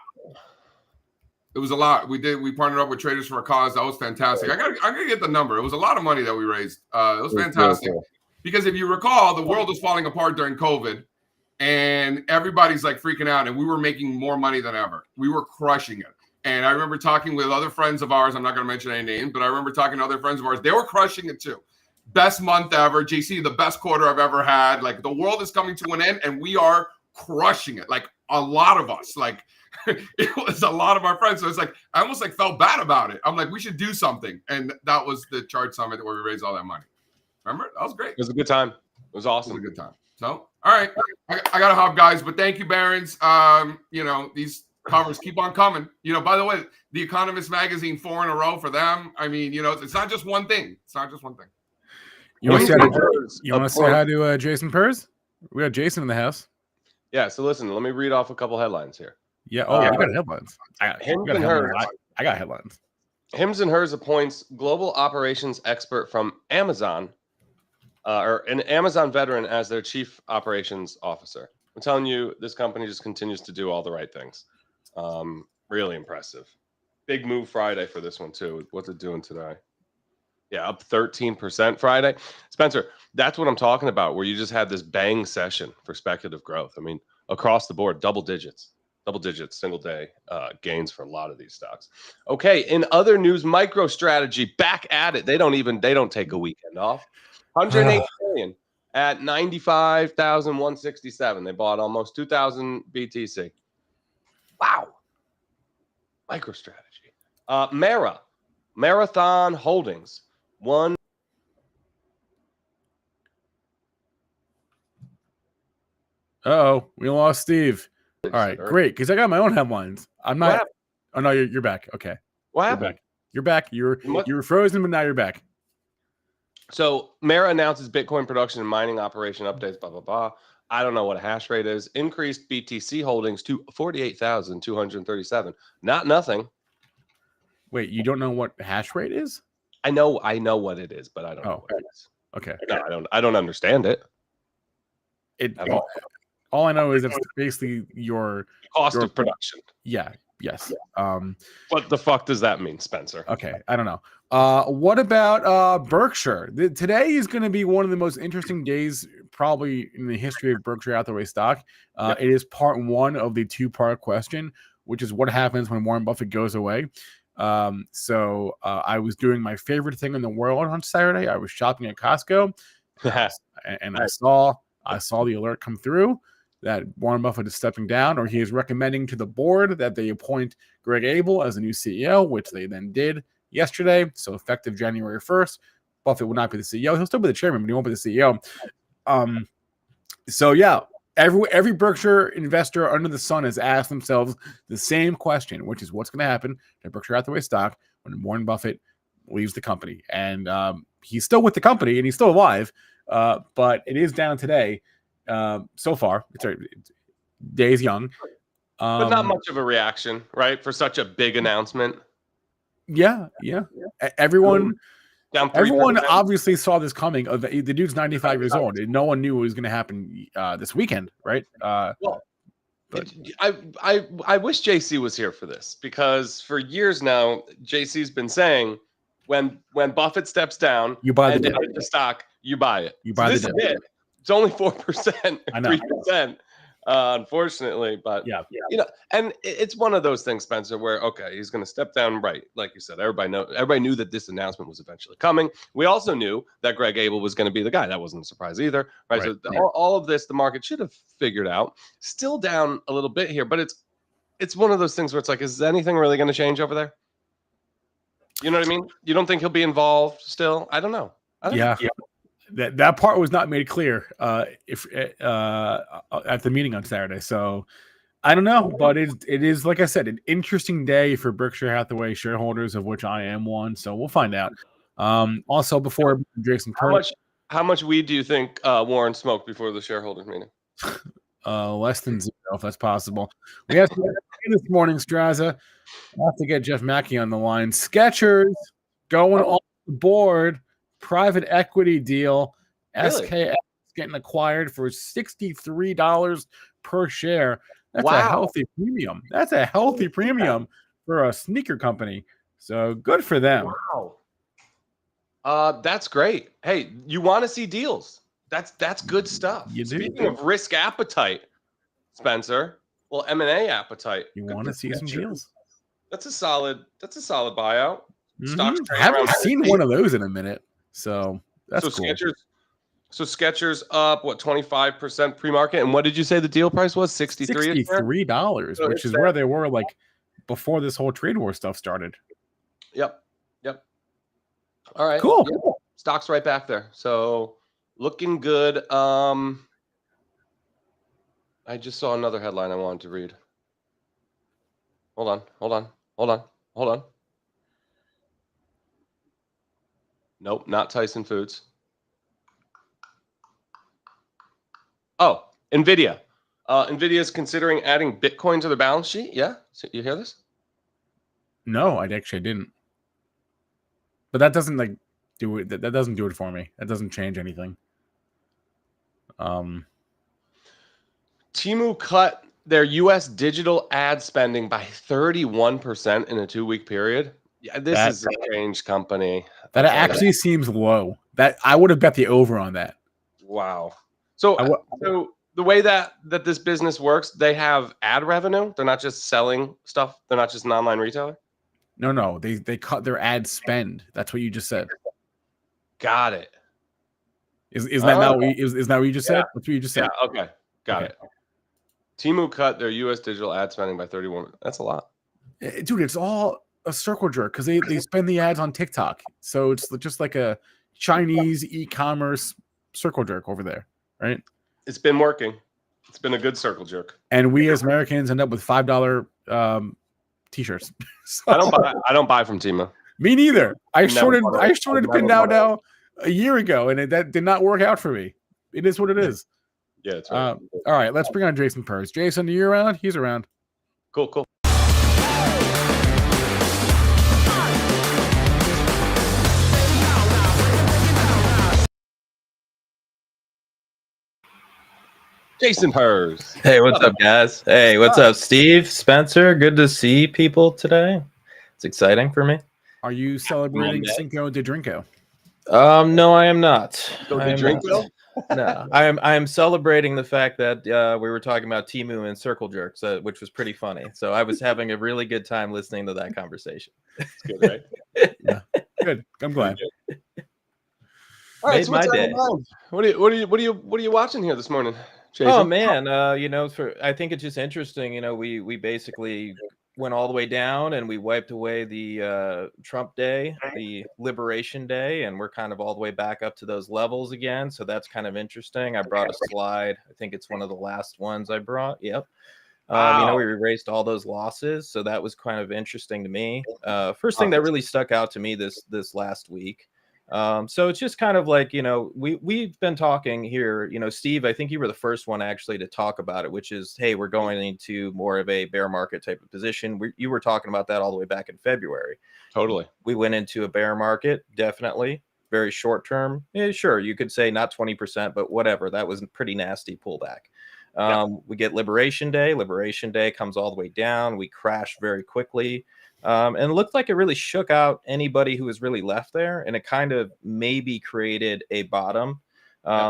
We partnered up with Traders for a Cause. That was fantastic. I gotta get the number. It was a lot of money that we raised. It was fantastic. Cool. Because if you recall, the world was falling apart during COVID and everybody's like freaking out and we were making more money than ever. We were crushing it. And I remember talking with other friends of ours. I'm not going to mention any names, but I remember talking to other friends of ours. They were crushing it too. Best month ever. JC, the best quarter I've ever had. Like the world is coming to an end and we are crushing it. Like a lot of us, like it was a lot of our friends. So it's like, I almost like felt bad about it. I'm like, we should do something. And that was the Charge Summit where we raised all that money. Remember? That was great. It was a good time. It was awesome. It was a good time. So, all right. I got to hop, guys. But thank you, Barron's. These covers keep on coming. By the way, The Economist magazine 4 in a row for them. I mean, it's not just one thing. It's not just one thing. You want to say hi to Jason Perz? We got Jason in the house. Yeah. So listen, let me read off a couple headlines here. Yeah. Oh, I got headlines. I got headlines. Hims and Hers appoints global operations expert from Amazon, or an Amazon veteran as their chief operations officer. I'm telling you, this company just continues to do all the right things. Really impressive. Big move Friday for this one too. What's it doing today? Yeah, up 13% Friday. Spencer, that's what I'm talking about, where you just had this bang session for speculative growth. I mean, across the board, double digits. double digits, single day gains for a lot of these stocks. Okay, in other news, MicroStrategy back at it. They don't take a weekend off. 108 million at 95,167. They bought almost 2,000 BTC. Wow. MicroStrategy. Marathon Holdings. One. Uh-oh, we lost Steve. All right, great, because I got my own headlines. I'm not. Oh no, you're back. Okay. What happened? You're back. You were frozen, but now you're back. So Mara announces Bitcoin production and mining operation updates. Blah blah blah. I don't know what a hash rate is. Increased BTC holdings to 48,237. Not nothing. Wait, you don't know what hash rate is? I know what it is, but I don't know what it is. Okay. No, I don't understand it. All I know is it's basically your cost of production. Yeah. Yes. What the fuck does that mean, Spencer? Okay, I don't know. What about Berkshire? Today is going to be one of the most interesting days probably in the history of Berkshire Hathaway stock. It is part one of the two-part question, which is what happens when Warren Buffett goes away. So I was doing my favorite thing in the world on Saturday. I was shopping at Costco, and I saw the alert come through that Warren Buffett is stepping down, or he is recommending to the board that they appoint Greg Abel as the new CEO, which they then did yesterday. So effective January 1st, Buffett will not be the CEO. He'll still be the chairman, but he won't be the CEO. So yeah, every Berkshire investor under the sun has asked themselves the same question, which is what's going to happen to Berkshire Hathaway stock when Warren Buffett leaves the company. And he's still with the company and he's still alive, but it is down today. So far, it's days young, but not much of a reaction, right? For such a big announcement. Yeah. Everyone down 3%. Everyone obviously saw this coming. The dude's 95 years old, and no one knew it was going to happen this weekend, right? I wish JC was here for this, because for years now, JC's been saying when Buffett steps down, you buy the stock, you buy it. You buy the dip. It's only 4%, 3%, unfortunately. But and it's one of those things, Spencer, where he's going to step down, right? Like you said, everybody knew that this announcement was eventually coming. We also knew that Greg Abel was going to be the guy. That wasn't a surprise either, right? So all of this, the market should have figured out. Still down a little bit here, but it's one of those things where it's like, is anything really going to change over there? You know what I mean? You don't think he'll be involved still? I don't know. Yeah. That part was not made clear at the meeting on Saturday. So I don't know, but it is, like I said, an interesting day for Berkshire Hathaway shareholders, of which I am one. So we'll find out. Also, before Jason, how much weed do you think Warren smoked before the shareholders meeting? Less than 0, if that's possible. We have to this morning, Strazza. I have to get Jeff Mackey on the line. Skechers going on the board. Private equity deal. Really? SKF getting acquired for $63 per share. That's a healthy premium. That's a healthy premium for a sneaker company. So good for them. Wow. That's great. Hey, you want to see deals? That's good stuff. You do. Speaking of risk appetite, Spencer, well, M&A appetite. You want to see some deals? That's a solid buyout. Mm-hmm. I haven't seen one of those in a minute. So that's cool. Skechers up 25% pre-market, and what did you say the deal price was? $63, which is where they were like before this whole trade war stuff started. Yep. All right, cool. Yeah. Stock's right back there, so looking good. I just saw another headline I wanted to read. Hold on. Nope, not Tyson Foods. Oh, NVIDIA. NVIDIA is considering adding Bitcoin to the balance sheet. Yeah? So you hear this? No, I didn't. But that doesn't do it. That doesn't do it for me. That doesn't change anything. Temu cut their U.S. digital ad spending by 31% in a 2-week period. Yeah, this is a strange company. That actually seems low. That I would have bet the over on that. Wow. So the way that this business works, they have ad revenue. They're not just selling stuff. They're not just an online retailer. No, they cut their ad spend. That's what you just said. Got it. Is that not what is that what you just said? That's what you just said. Yeah. Okay. Got it. Temu cut their U.S. digital ad spending by 31%. That's a lot. Dude, it's all a circle jerk because they spend the ads on TikTok. So it's just like a Chinese e-commerce circle jerk over there, right? It's been working. It's been a good circle jerk. And we as Americans end up with $5 t-shirts. So, I don't buy from Temu. Me neither. I shorted a pin now a year ago, and that did not work out for me. It is what it is. Yeah, it's right. All right, let's bring on Jason Perz. Jason, are you around? He's around. Cool. Jason Perz. Hey, what's up, guys? Hey, what's up, Steve, Spencer? Good to see people today. It's exciting for me. Are you celebrating Cinco de Drinko? No, I am not. No, I am celebrating the fact that we were talking about Temu and circle jerks, which was pretty funny. So I was having a really good time listening to that conversation. It's good, right? Yeah, good. I'm glad. All right, Made so my what's on day. your mind? What are you watching here this morning, Jason? Oh man, I think it's just interesting. We basically went all the way down and we wiped away the Trump Day, the Liberation Day, and we're kind of all the way back up to those levels again. So that's kind of interesting. I brought a slide. I think it's one of the last ones I brought. Yep. Wow. We erased all those losses, so that was kind of interesting to me. First thing that really stuck out to me this last week. So it's just kind of like, we've been talking here, Steve, I think you were the first one actually to talk about it, which is, hey, we're going into more of a bear market type of position. You were talking about that all the way back in February. Totally. We went into a bear market, definitely. Very short term. Yeah, sure. You could say not 20%, but whatever. That was a pretty nasty pullback. We get Liberation Day. Liberation Day comes all the way down. We crash very quickly. And it looked like it really shook out anybody who was really left there, and it kind of maybe created a bottom.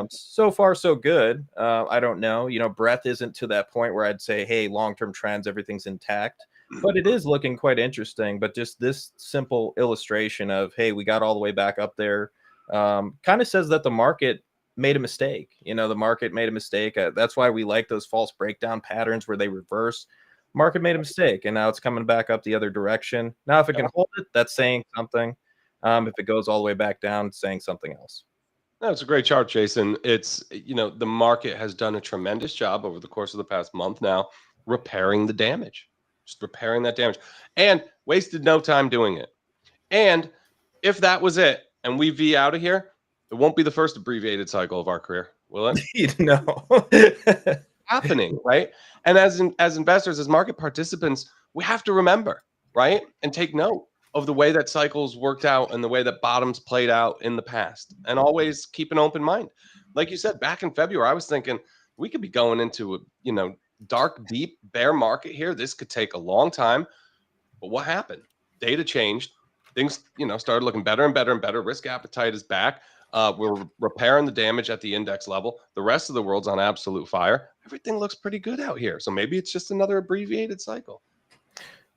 So far, so good. I don't know. Breadth isn't to that point where I'd say, hey, long-term trends, everything's intact. But it is looking quite interesting. But just this simple illustration of, hey, we got all the way back up there, kind of says that the market made a mistake. The market made a mistake. That's why we like those false breakdown patterns where they reverse. Market made a mistake, and now it's coming back up the other direction. Now, if it can hold it, that's saying something. If it goes all the way back down, it's saying something else. No, it's a great chart, Jason. It's, the market has done a tremendous job over the course of the past month now, repairing the damage, just repairing that damage, and wasted no time doing it. And if that was it, and we V out of here, it won't be the first abbreviated cycle of our career, will it? No. Happening, right? And as investors, as market participants, we have to remember, right, and take note of the way that cycles worked out and the way that bottoms played out in the past, and always keep an open mind. Like you said, back in February, I was thinking we could be going into a dark, deep bear market here. This could take a long time. But what happened? Data changed. Things started looking better and better and better. Risk appetite is back. We're repairing the damage at the index level. The rest of the world's on absolute fire. Everything looks pretty good out here. So maybe it's just another abbreviated cycle.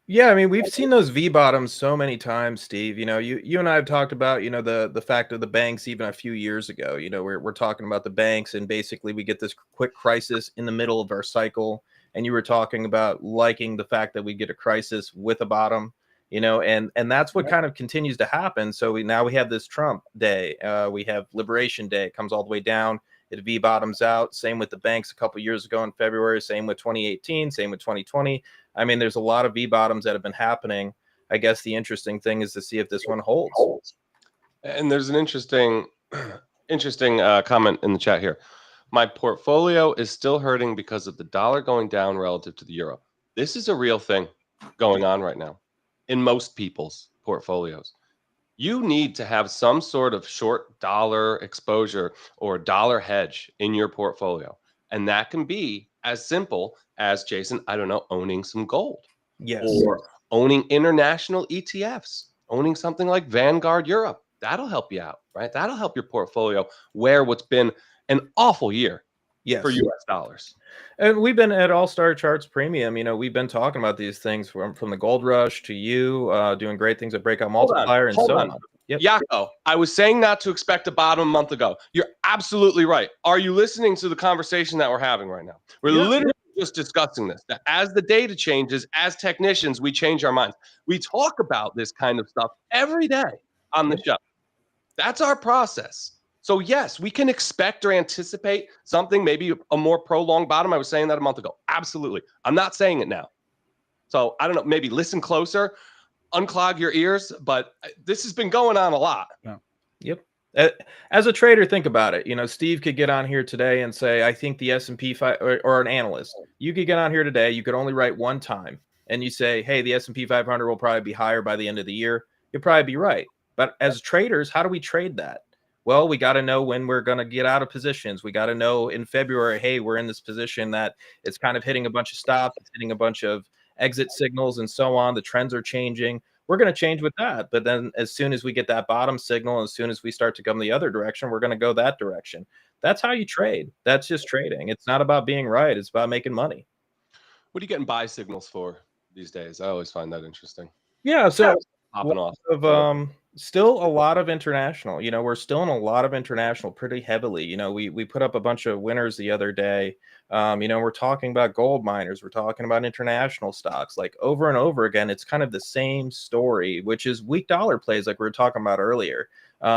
Yeah, I mean, we've seen those V bottoms so many times, Steve. You and I have talked about, the fact of the banks even a few years ago. We're talking about the banks, and basically we get this quick crisis in the middle of our cycle. And you were talking about liking the fact that we get a crisis with a bottom. And that's what kind of continues to happen. So we have this Trump Day. We have Liberation Day. It comes all the way down. It V bottoms out. Same with the banks a couple years ago in February. Same with 2018. Same with 2020. I mean, there's a lot of V bottoms that have been happening. I guess the interesting thing is to see if this one holds. And there's an interesting comment in the chat here. My portfolio is still hurting because of the dollar going down relative to the euro. This is a real thing going on right now in most people's portfolios. You need to have some sort of short dollar exposure or dollar hedge in your portfolio. And that can be as simple as, Jason, I don't know, owning some gold. Yes. Or owning international ETFs, owning something like Vanguard Europe. That'll help you out, right? That'll help your portfolio wear what's been an awful year Yes. for US dollars. And we've been at All Star Charts Premium. We've been talking about these things from the Gold Rush to you, doing great things at Breakout Multiplier and so on. Yep. Yako, I was saying not to expect a bottom a month ago. You're absolutely right. Are you listening to the conversation that we're having right now? We're literally just discussing this. That as the data changes, as technicians, we change our minds. We talk about this kind of stuff every day on the show. That's our process. So yes, we can expect or anticipate something, maybe a more prolonged bottom. I was saying that a month ago. Absolutely. I'm not saying it now. So I don't know, maybe listen closer, unclog your ears, but this has been going on a lot. Yeah. Yep. As a trader, think about it. Steve could get on here today and say, I think the S&P or an analyst, you could get on here today. You could only write one time and you say, hey, the S&P 500 will probably be higher by the end of the year. You'll probably be right. But as traders, how do we trade that? Well, we got to know when we're going to get out of positions. We got to know in February, hey, we're in this position that it's kind of hitting a bunch of stops, it's hitting a bunch of exit signals and so on. The trends are changing. We're going to change with that. But then as soon as we get that bottom signal, as soon as we start to come the other direction, we're going to go that direction. That's how you trade. That's just trading. It's not about being right. It's about making money. What are you getting buy signals for these days? I always find that interesting. Yeah. So popping off of still a lot of international. We're still in a lot of international pretty heavily. We put up a bunch of winners the other day. We're talking about gold miners. We're talking about international stocks. Like over and over again, it's kind of the same story, which is weak dollar plays like we were talking about earlier.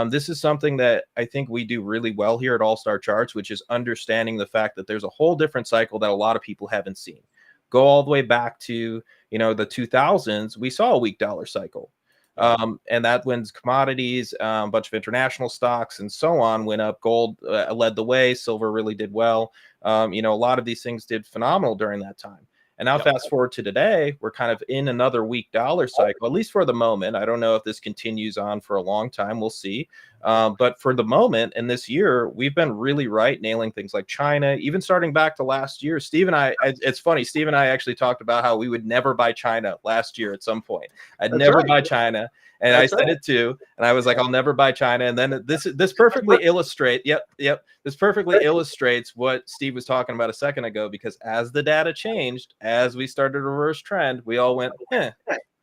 This is something that I think we do really well here at All Star Charts, which is understanding the fact that there's a whole different cycle that a lot of people haven't seen. Go all the way back to, the 2000s, we saw a weak dollar cycle. And that wins commodities, a bunch of international stocks and so on went up. Gold led the way. Silver really did well. A lot of these things did phenomenal during that time. And now fast forward to today, we're kind of in another weak dollar cycle, at least for the moment. I don't know if this continues on for a long time. We'll see. But for the moment and this year, we've been really right, nailing things like China, even starting back to last year. Steve and I, it's funny, Steve and I actually talked about how we would never buy China last year at some point. I'd never buy China. And I said it too. And I was like, I'll never buy China. And then this perfectly illustrates. Yep. This perfectly illustrates what Steve was talking about a second ago, because as the data changed, as we started a reverse trend, we all went, now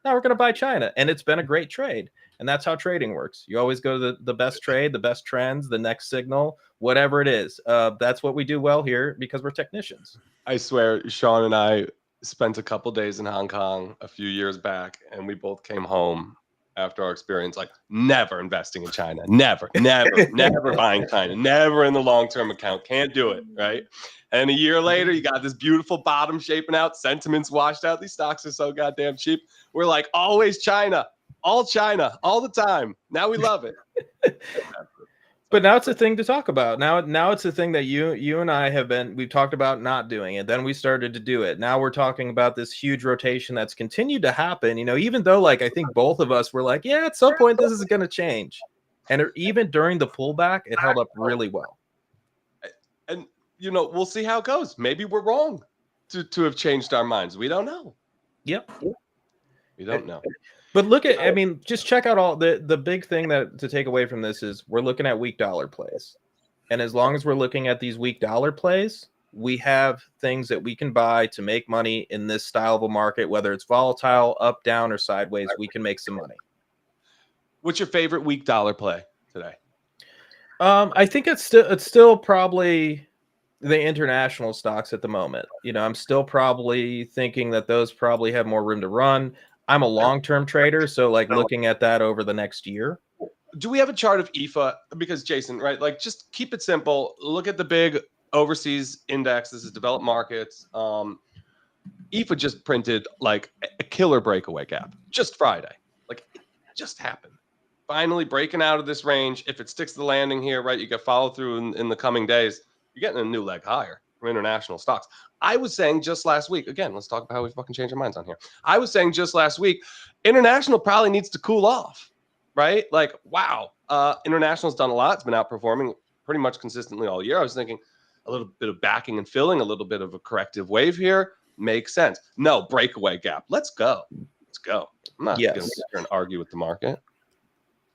we're going to buy China. And it's been a great trade. And that's how trading works. You always go to the best trade, the best trends, the next signal, whatever it is. That's what we do well here because we're technicians. I swear, Sean and I spent a couple days in Hong Kong a few years back, and we both came home after our experience, like never investing in China, never buying China, never in the long-term account. Can't do it, right? And a year later, you got this beautiful bottom shaping out, sentiment's washed out. These stocks are so goddamn cheap. We're like, always China, all the time. Now we love it. But now it's a thing to talk about. Now it's a thing that you and I we've talked about not doing it. Then we started to do it. Now we're talking about this huge rotation that's continued to happen, even though I think both of us were like, yeah, at some point this is going to change. And even during the pullback, it held up really well. And, we'll see how it goes. Maybe we're wrong to have changed our minds. We don't know. Yep. We don't know. But just check out all the big thing to take away from this is we're looking at weak dollar plays. And as long as we're looking at these weak dollar plays, we have things that we can buy to make money in this style of a market, whether it's volatile, up, down, or sideways, we can make some money. What's your favorite weak dollar play today? I think it's still probably the international stocks at the moment. I'm still probably thinking that those probably have more room to run. I'm a long-term trader, so looking at that over the next year. Do we have a chart of EFA? Because Jason, right? Just keep it simple. Look at the big overseas index. This is developed markets. EFA just printed a killer breakaway gap just Friday. It just happened. Finally breaking out of this range. If it sticks to the landing here, right, you get follow through in the coming days. You're getting a new leg higher from international stocks. I was saying just last week, again, let's talk about how we fucking change our minds on here. I was saying just last week, international probably needs to cool off, right? Wow, international's done a lot. It's been outperforming pretty much consistently all year. I was thinking a little bit of backing and filling, a little bit of a corrective wave here makes sense. No, breakaway gap. Let's go. I'm not going to sit here and argue with the market.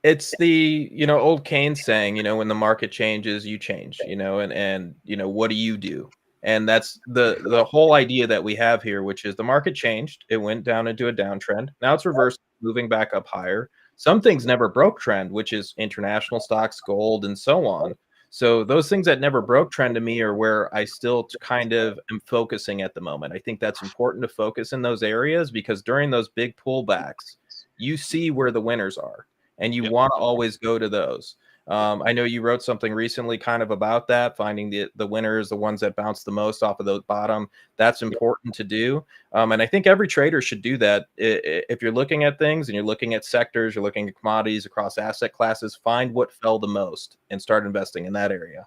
It's the, old Kane saying, when the market changes, you change, and what do you do? And that's the whole idea that we have here, which is the market changed. It went down into a downtrend. Now it's reversed, moving back up higher. Some things never broke trend, which is international stocks, gold, and so on. So those things that never broke trend to me are where I still kind of am focusing at the moment. I think that's important to focus in those areas because during those big pullbacks, you see where the winners are, and you want to always go to those. I know you wrote something recently kind of about that, finding the winners, the ones that bounce the most off of those bottom. That's important to do. And I think every trader should do that. If you're looking at things and you're looking at sectors, you're looking at commodities across asset classes, find what fell the most and start investing in that area.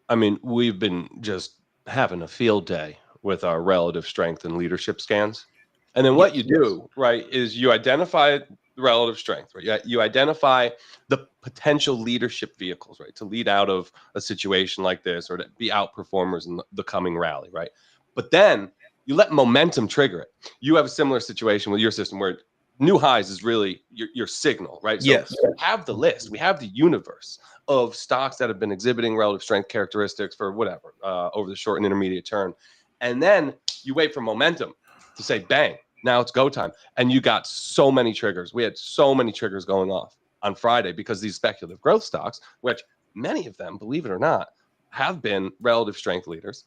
I mean, we've been just having a field day with our relative strength and leadership scans. And then what you do, right, is you identify the relative strength, right? You identify the potential leadership vehicles, right, to lead out of a situation like this or to be outperformers in the coming rally, right? But then you let momentum trigger it. You have a similar situation with your system where new highs is really your signal, right? So Yes. we have the list, we have the universe of stocks that have been exhibiting relative strength characteristics for whatever over the short and intermediate term. And then you wait for momentum to say, bang, now it's go time. And you got so many triggers. We had so many triggers going off on Friday because these speculative growth stocks, which many of them, believe it or not, have been relative strength leaders.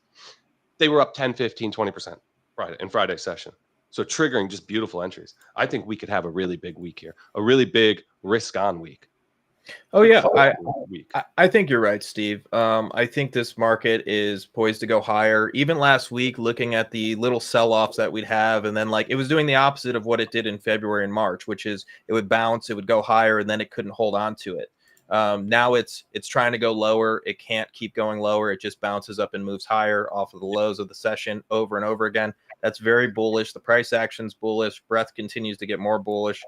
They were up 10, 15, 20% in Friday's session. So triggering just beautiful entries. I think we could have a really big week here, a really big risk on week. Oh yeah, I think you're right, Steve. I think this market is poised to go higher. Even last week, looking at the little sell-offs that we'd have, and then it was doing the opposite of what it did in February and March, which is it would bounce, it would go higher, and then it couldn't hold on to it. Now it's trying to go lower. It can't keep going lower. It just bounces up and moves higher off of the lows of the session over and over again. That's very bullish. The price action's bullish. Breadth continues to get more bullish.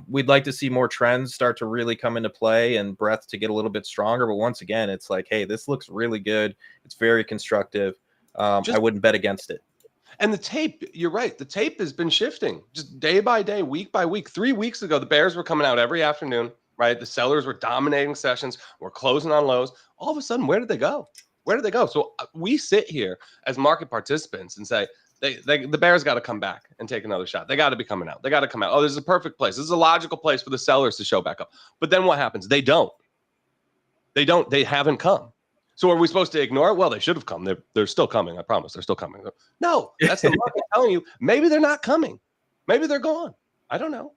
We'd like to see more trends start to really come into play and breadth to get a little bit stronger. But once again, it's like, hey, this looks really good. It's very constructive. I wouldn't bet against it. And the tape, you're right. The tape has been shifting just day by day, week by week. 3 weeks ago, the bears were coming out every afternoon, right? The sellers were dominating sessions. We're closing on lows. All of a sudden, where did they go? Where did they go? So we sit here as market participants and say, the bears got to come back and take another shot. They got to be coming out. They got to come out. Oh, this is a perfect place. This is a logical place for the sellers to show back up. But then what happens? They don't. They haven't come. So are we supposed to ignore it? Well, they should have come. They're still coming. I promise. They're still coming. No, that's the market telling you maybe they're not coming. Maybe they're gone. I don't know.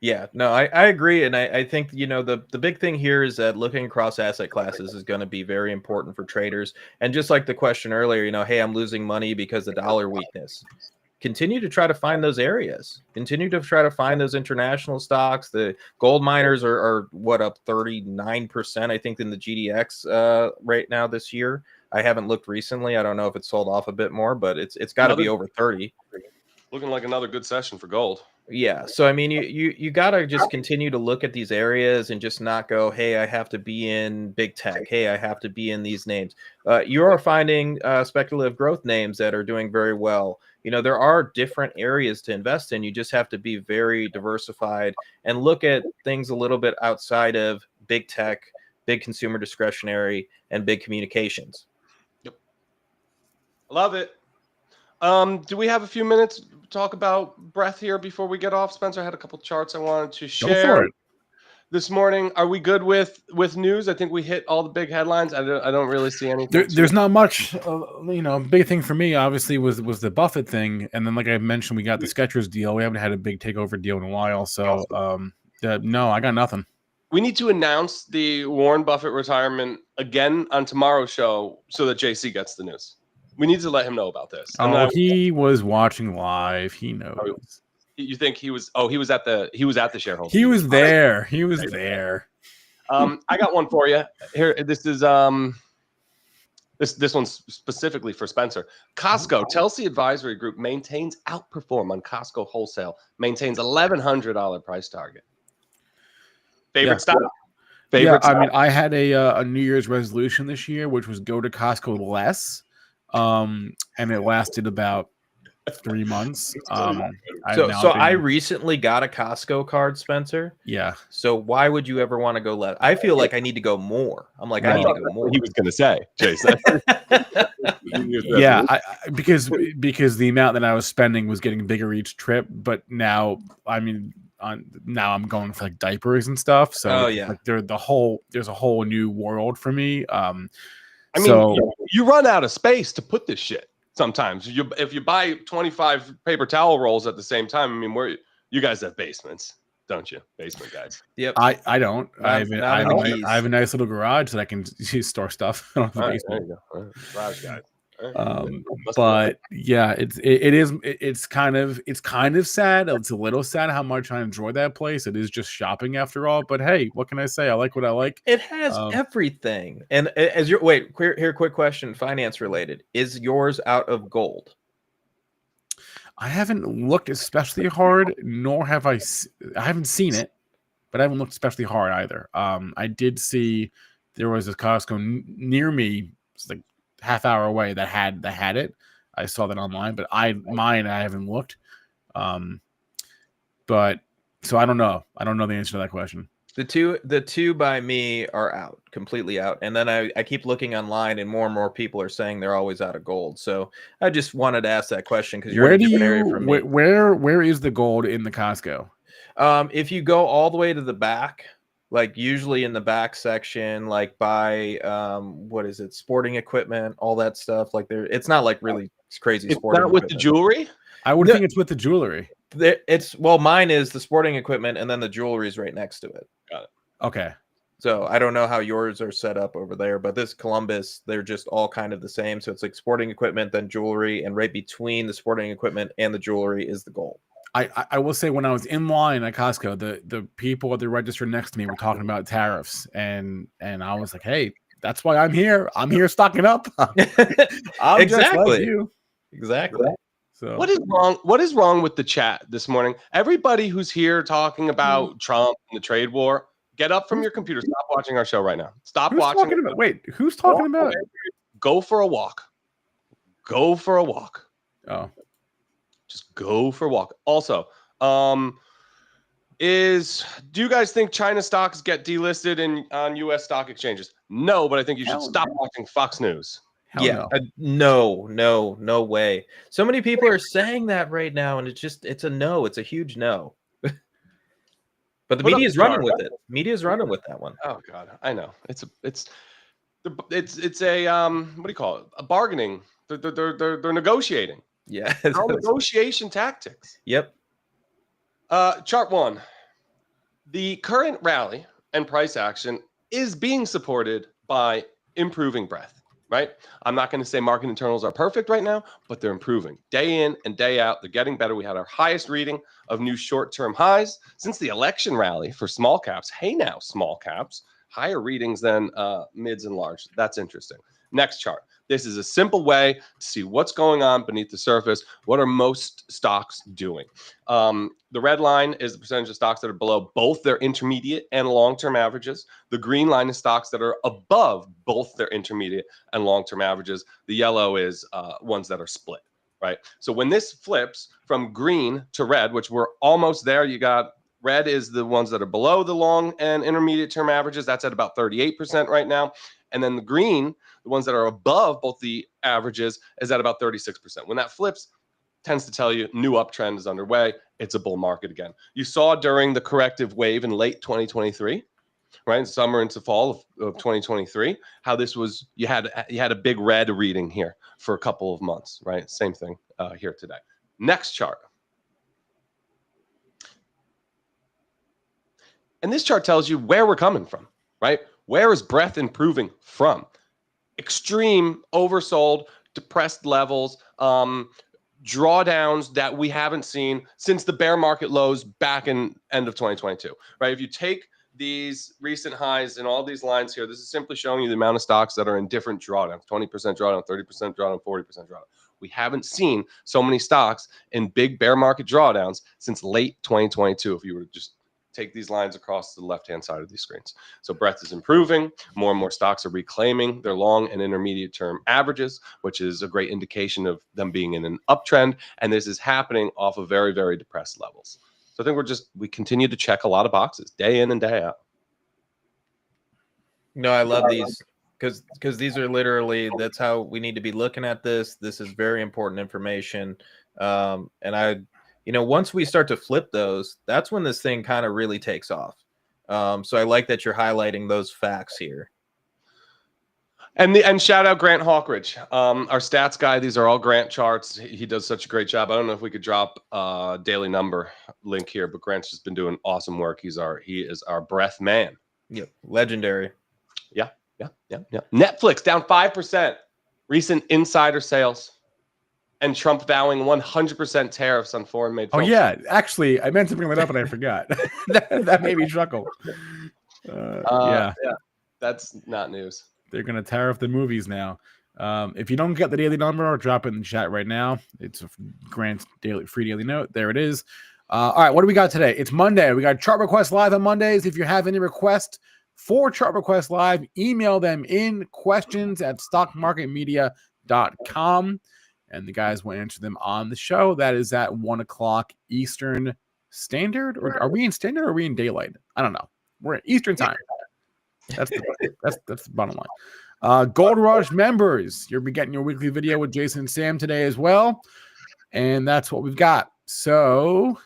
Yeah, no, I agree. And I think, the big thing here is that looking across asset classes is going to be very important for traders. And just like the question earlier, hey, I'm losing money because of dollar weakness. Continue to try to find those areas. Continue to try to find those international stocks. The gold miners are up 39%, I think, in the GDX right now this year. I haven't looked recently. I don't know if it's sold off a bit more, but it's got to be over 30. Looking like another good session for gold. Yeah. So, I mean, you got to just continue to look at these areas and just not go, hey, I have to be in big tech. Hey, I have to be in these names. You are finding speculative growth names that are doing very well. There are different areas to invest in. You just have to be very diversified and look at things a little bit outside of big tech, big consumer discretionary, and big communications. Yep. Love it. Do we have a few minutes to talk about breadth here before we get off? Spencer, I had a couple charts I wanted to share this morning. Are we good with news? I think we hit all the big headlines. I don't really see anything. There's not much. Big thing for me obviously was the Buffett thing, and then like I mentioned, we got the Skechers deal. We haven't had a big takeover deal in a while, so no, I got nothing. We need to announce the Warren Buffett retirement again on tomorrow's show so that JC gets the news. We need to let him know about this. He was watching live. He knows. You think he was? Oh, he was at the shareholder. He was there. He was there. I got one for you here. This is this one's specifically for Spencer. Costco tells the advisory group maintains outperform on Costco wholesale. Maintains $1,100 price target. Favorite stock. Favorite stock. I mean, I had a New Year's resolution this year, which was go to Costco less. And it lasted about 3 months. I recently got a Costco card, Spencer. Yeah. So why would you ever want to go less? I feel like I need to go more. I'm like, I need to go more. He was going to say, Jason. Yeah, because the amount that I was spending was getting bigger each trip, but now now I'm going for like diapers and stuff. So like there's a whole new world for me. You run out of space to put this shit. Sometimes if you buy 25 paper towel rolls at the same time, I mean, you guys have basements, don't you? Basement guys. Yep. I don't. I have a nice little garage that I can store stuff. I don't have a basement. There you go. Garage guys. But yeah, it's kind of sad. It's a little sad how much I enjoy that place. It is just shopping after all. But hey, what can I say? I like what I like. It has everything. And as your quick question, finance related. Is yours out of gold? I haven't looked especially hard, nor have I haven't seen it, but I haven't looked especially hard either. I did see there was a Costco near me. It's like half hour away that had it. I saw that online, but I haven't looked. But so I don't know. I don't know the answer to that question. The two by me are out, completely out. And then I keep looking online and more people are saying they're always out of gold. So I just wanted to ask that question because you're in a different area from me. Where is the gold in the Costco? If you go all the way to the back, like usually in the back section, like by what is it, sporting equipment, all that stuff. Like it's not like really crazy sporting. Not with the jewelry. I would think it's with the jewelry. Mine is the sporting equipment, and then the jewelry is right next to it. Got it. Okay. So I don't know how yours are set up over there, but this Columbus, they're just all kind of the same. So it's like sporting equipment, then jewelry, and right between the sporting equipment and the jewelry is the gold. I will say when I was in line at Costco, the people at the register next to me were talking about tariffs, and I was like, hey, that's why I'm here. I'm here stocking up. I'm exactly. Just like you. Exactly. So what is wrong? What is wrong with the chat this morning? Everybody who's here talking about Trump and the trade war, get up from your computer. Stop watching our show right now. Stop watching. Who's talking about it? Go for a walk. Go for a walk. Oh. Just go for a walk. Also, do you guys think China stocks get delisted on U.S. stock exchanges? No, but I think you should stop watching Fox News. No way. So many people are saying that right now, and it's a no. It's a huge no. But the media is running with it. Media is running with that one. Oh God, I know. It's a what do you call it? A bargaining. They're negotiating. Yeah, all negotiation tactics. Yep. Chart 1. The current rally and price action is being supported by improving breadth, right? I'm not going to say market internals are perfect right now, but they're improving day in and day out. They're getting better. We had our highest reading of new short-term highs since the election rally for small caps. Hey, now small caps, higher readings than mids and large. That's interesting. Next chart. This is a simple way to see what's going on beneath the surface. What are most stocks doing? The red line is the percentage of stocks that are below both their intermediate and long-term averages. The green line is stocks that are above both their intermediate and long-term averages. The yellow is ones that are split, right? So when this flips from green to red, which we're almost there, you got red is the ones that are below the long and intermediate term averages. That's at about 38% right now. And then the green, the ones that are above both the averages, is at about 36%. When that flips, tends to tell you new uptrend is underway. It's a bull market again. You saw during the corrective wave in late 2023, right, summer into fall of 2023, how this was, you had a big red reading here for a couple of months, right? Same thing here today. Next chart. And this chart tells you where we're coming from, right? Where is breadth improving from? Extreme oversold, depressed levels, drawdowns that we haven't seen since the bear market lows back in end of 2022, right? If you take these recent highs and all these lines here, this is simply showing you the amount of stocks that are in different drawdowns, 20% drawdown, 30% drawdown, 40% drawdown. We haven't seen so many stocks in big bear market drawdowns since late 2022. If you were to just take these lines across to the left-hand side of these screens. So breadth is improving. More and more stocks are reclaiming their long and intermediate term averages, which is a great indication of them being in an uptrend. And this is happening off of very, very depressed levels. So I think we continue to check a lot of boxes day in and day out. No, I love these because these are literally, that's how we need to be looking at this. This is very important information. And once we start to flip those, that's when this thing kind of really takes off. So I like that you're highlighting those facts here. And shout out Grant Hawkridge, our stats guy. These are all Grant charts. He does such a great job. I don't know if we could drop a daily number link here, but Grant's just been doing awesome work. He is our breath man. Yep, legendary. Yeah. Netflix down 5%. Recent insider sales, and Trump vowing 100% tariffs on foreign-made. Oh yeah, actually, I meant to bring that up and I forgot. that made me chuckle. Yeah, that's not news. They're going to tariff the movies now. If you don't get the daily number, or drop it in the chat right now. It's a Grant's free daily note. There it is. All right, what do we got today? It's Monday. We got Chart Request Live on Mondays. If you have any requests for Chart Request Live, email them in questions@stockmarketmedia.com, and the guys will answer them on the show. That is at 1 o'clock Eastern Standard. Or are we in Standard or are we in Daylight? I don't know. We're in Eastern Time. That's the bottom line. Gold Rush members, you'll be getting your weekly video with Jason and Sam today as well. And that's what we've got. So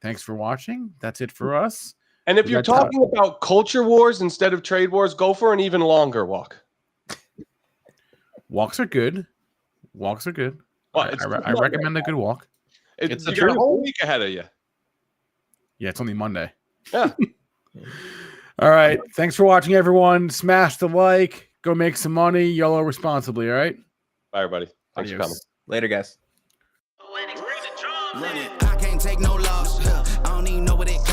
thanks for watching. That's it for us. And if you're talking about culture wars instead of trade wars, go for an even longer walk. Walks are good. Well, I recommend a good walk. It's you got a whole week ahead of you. Yeah, it's only Monday. Yeah. All right. Thanks for watching, everyone. Smash the like. Go make some money. YOLO responsibly, all right? Bye, everybody. Thanks for coming. Later, guys. I can't take no loss. I don't even know what it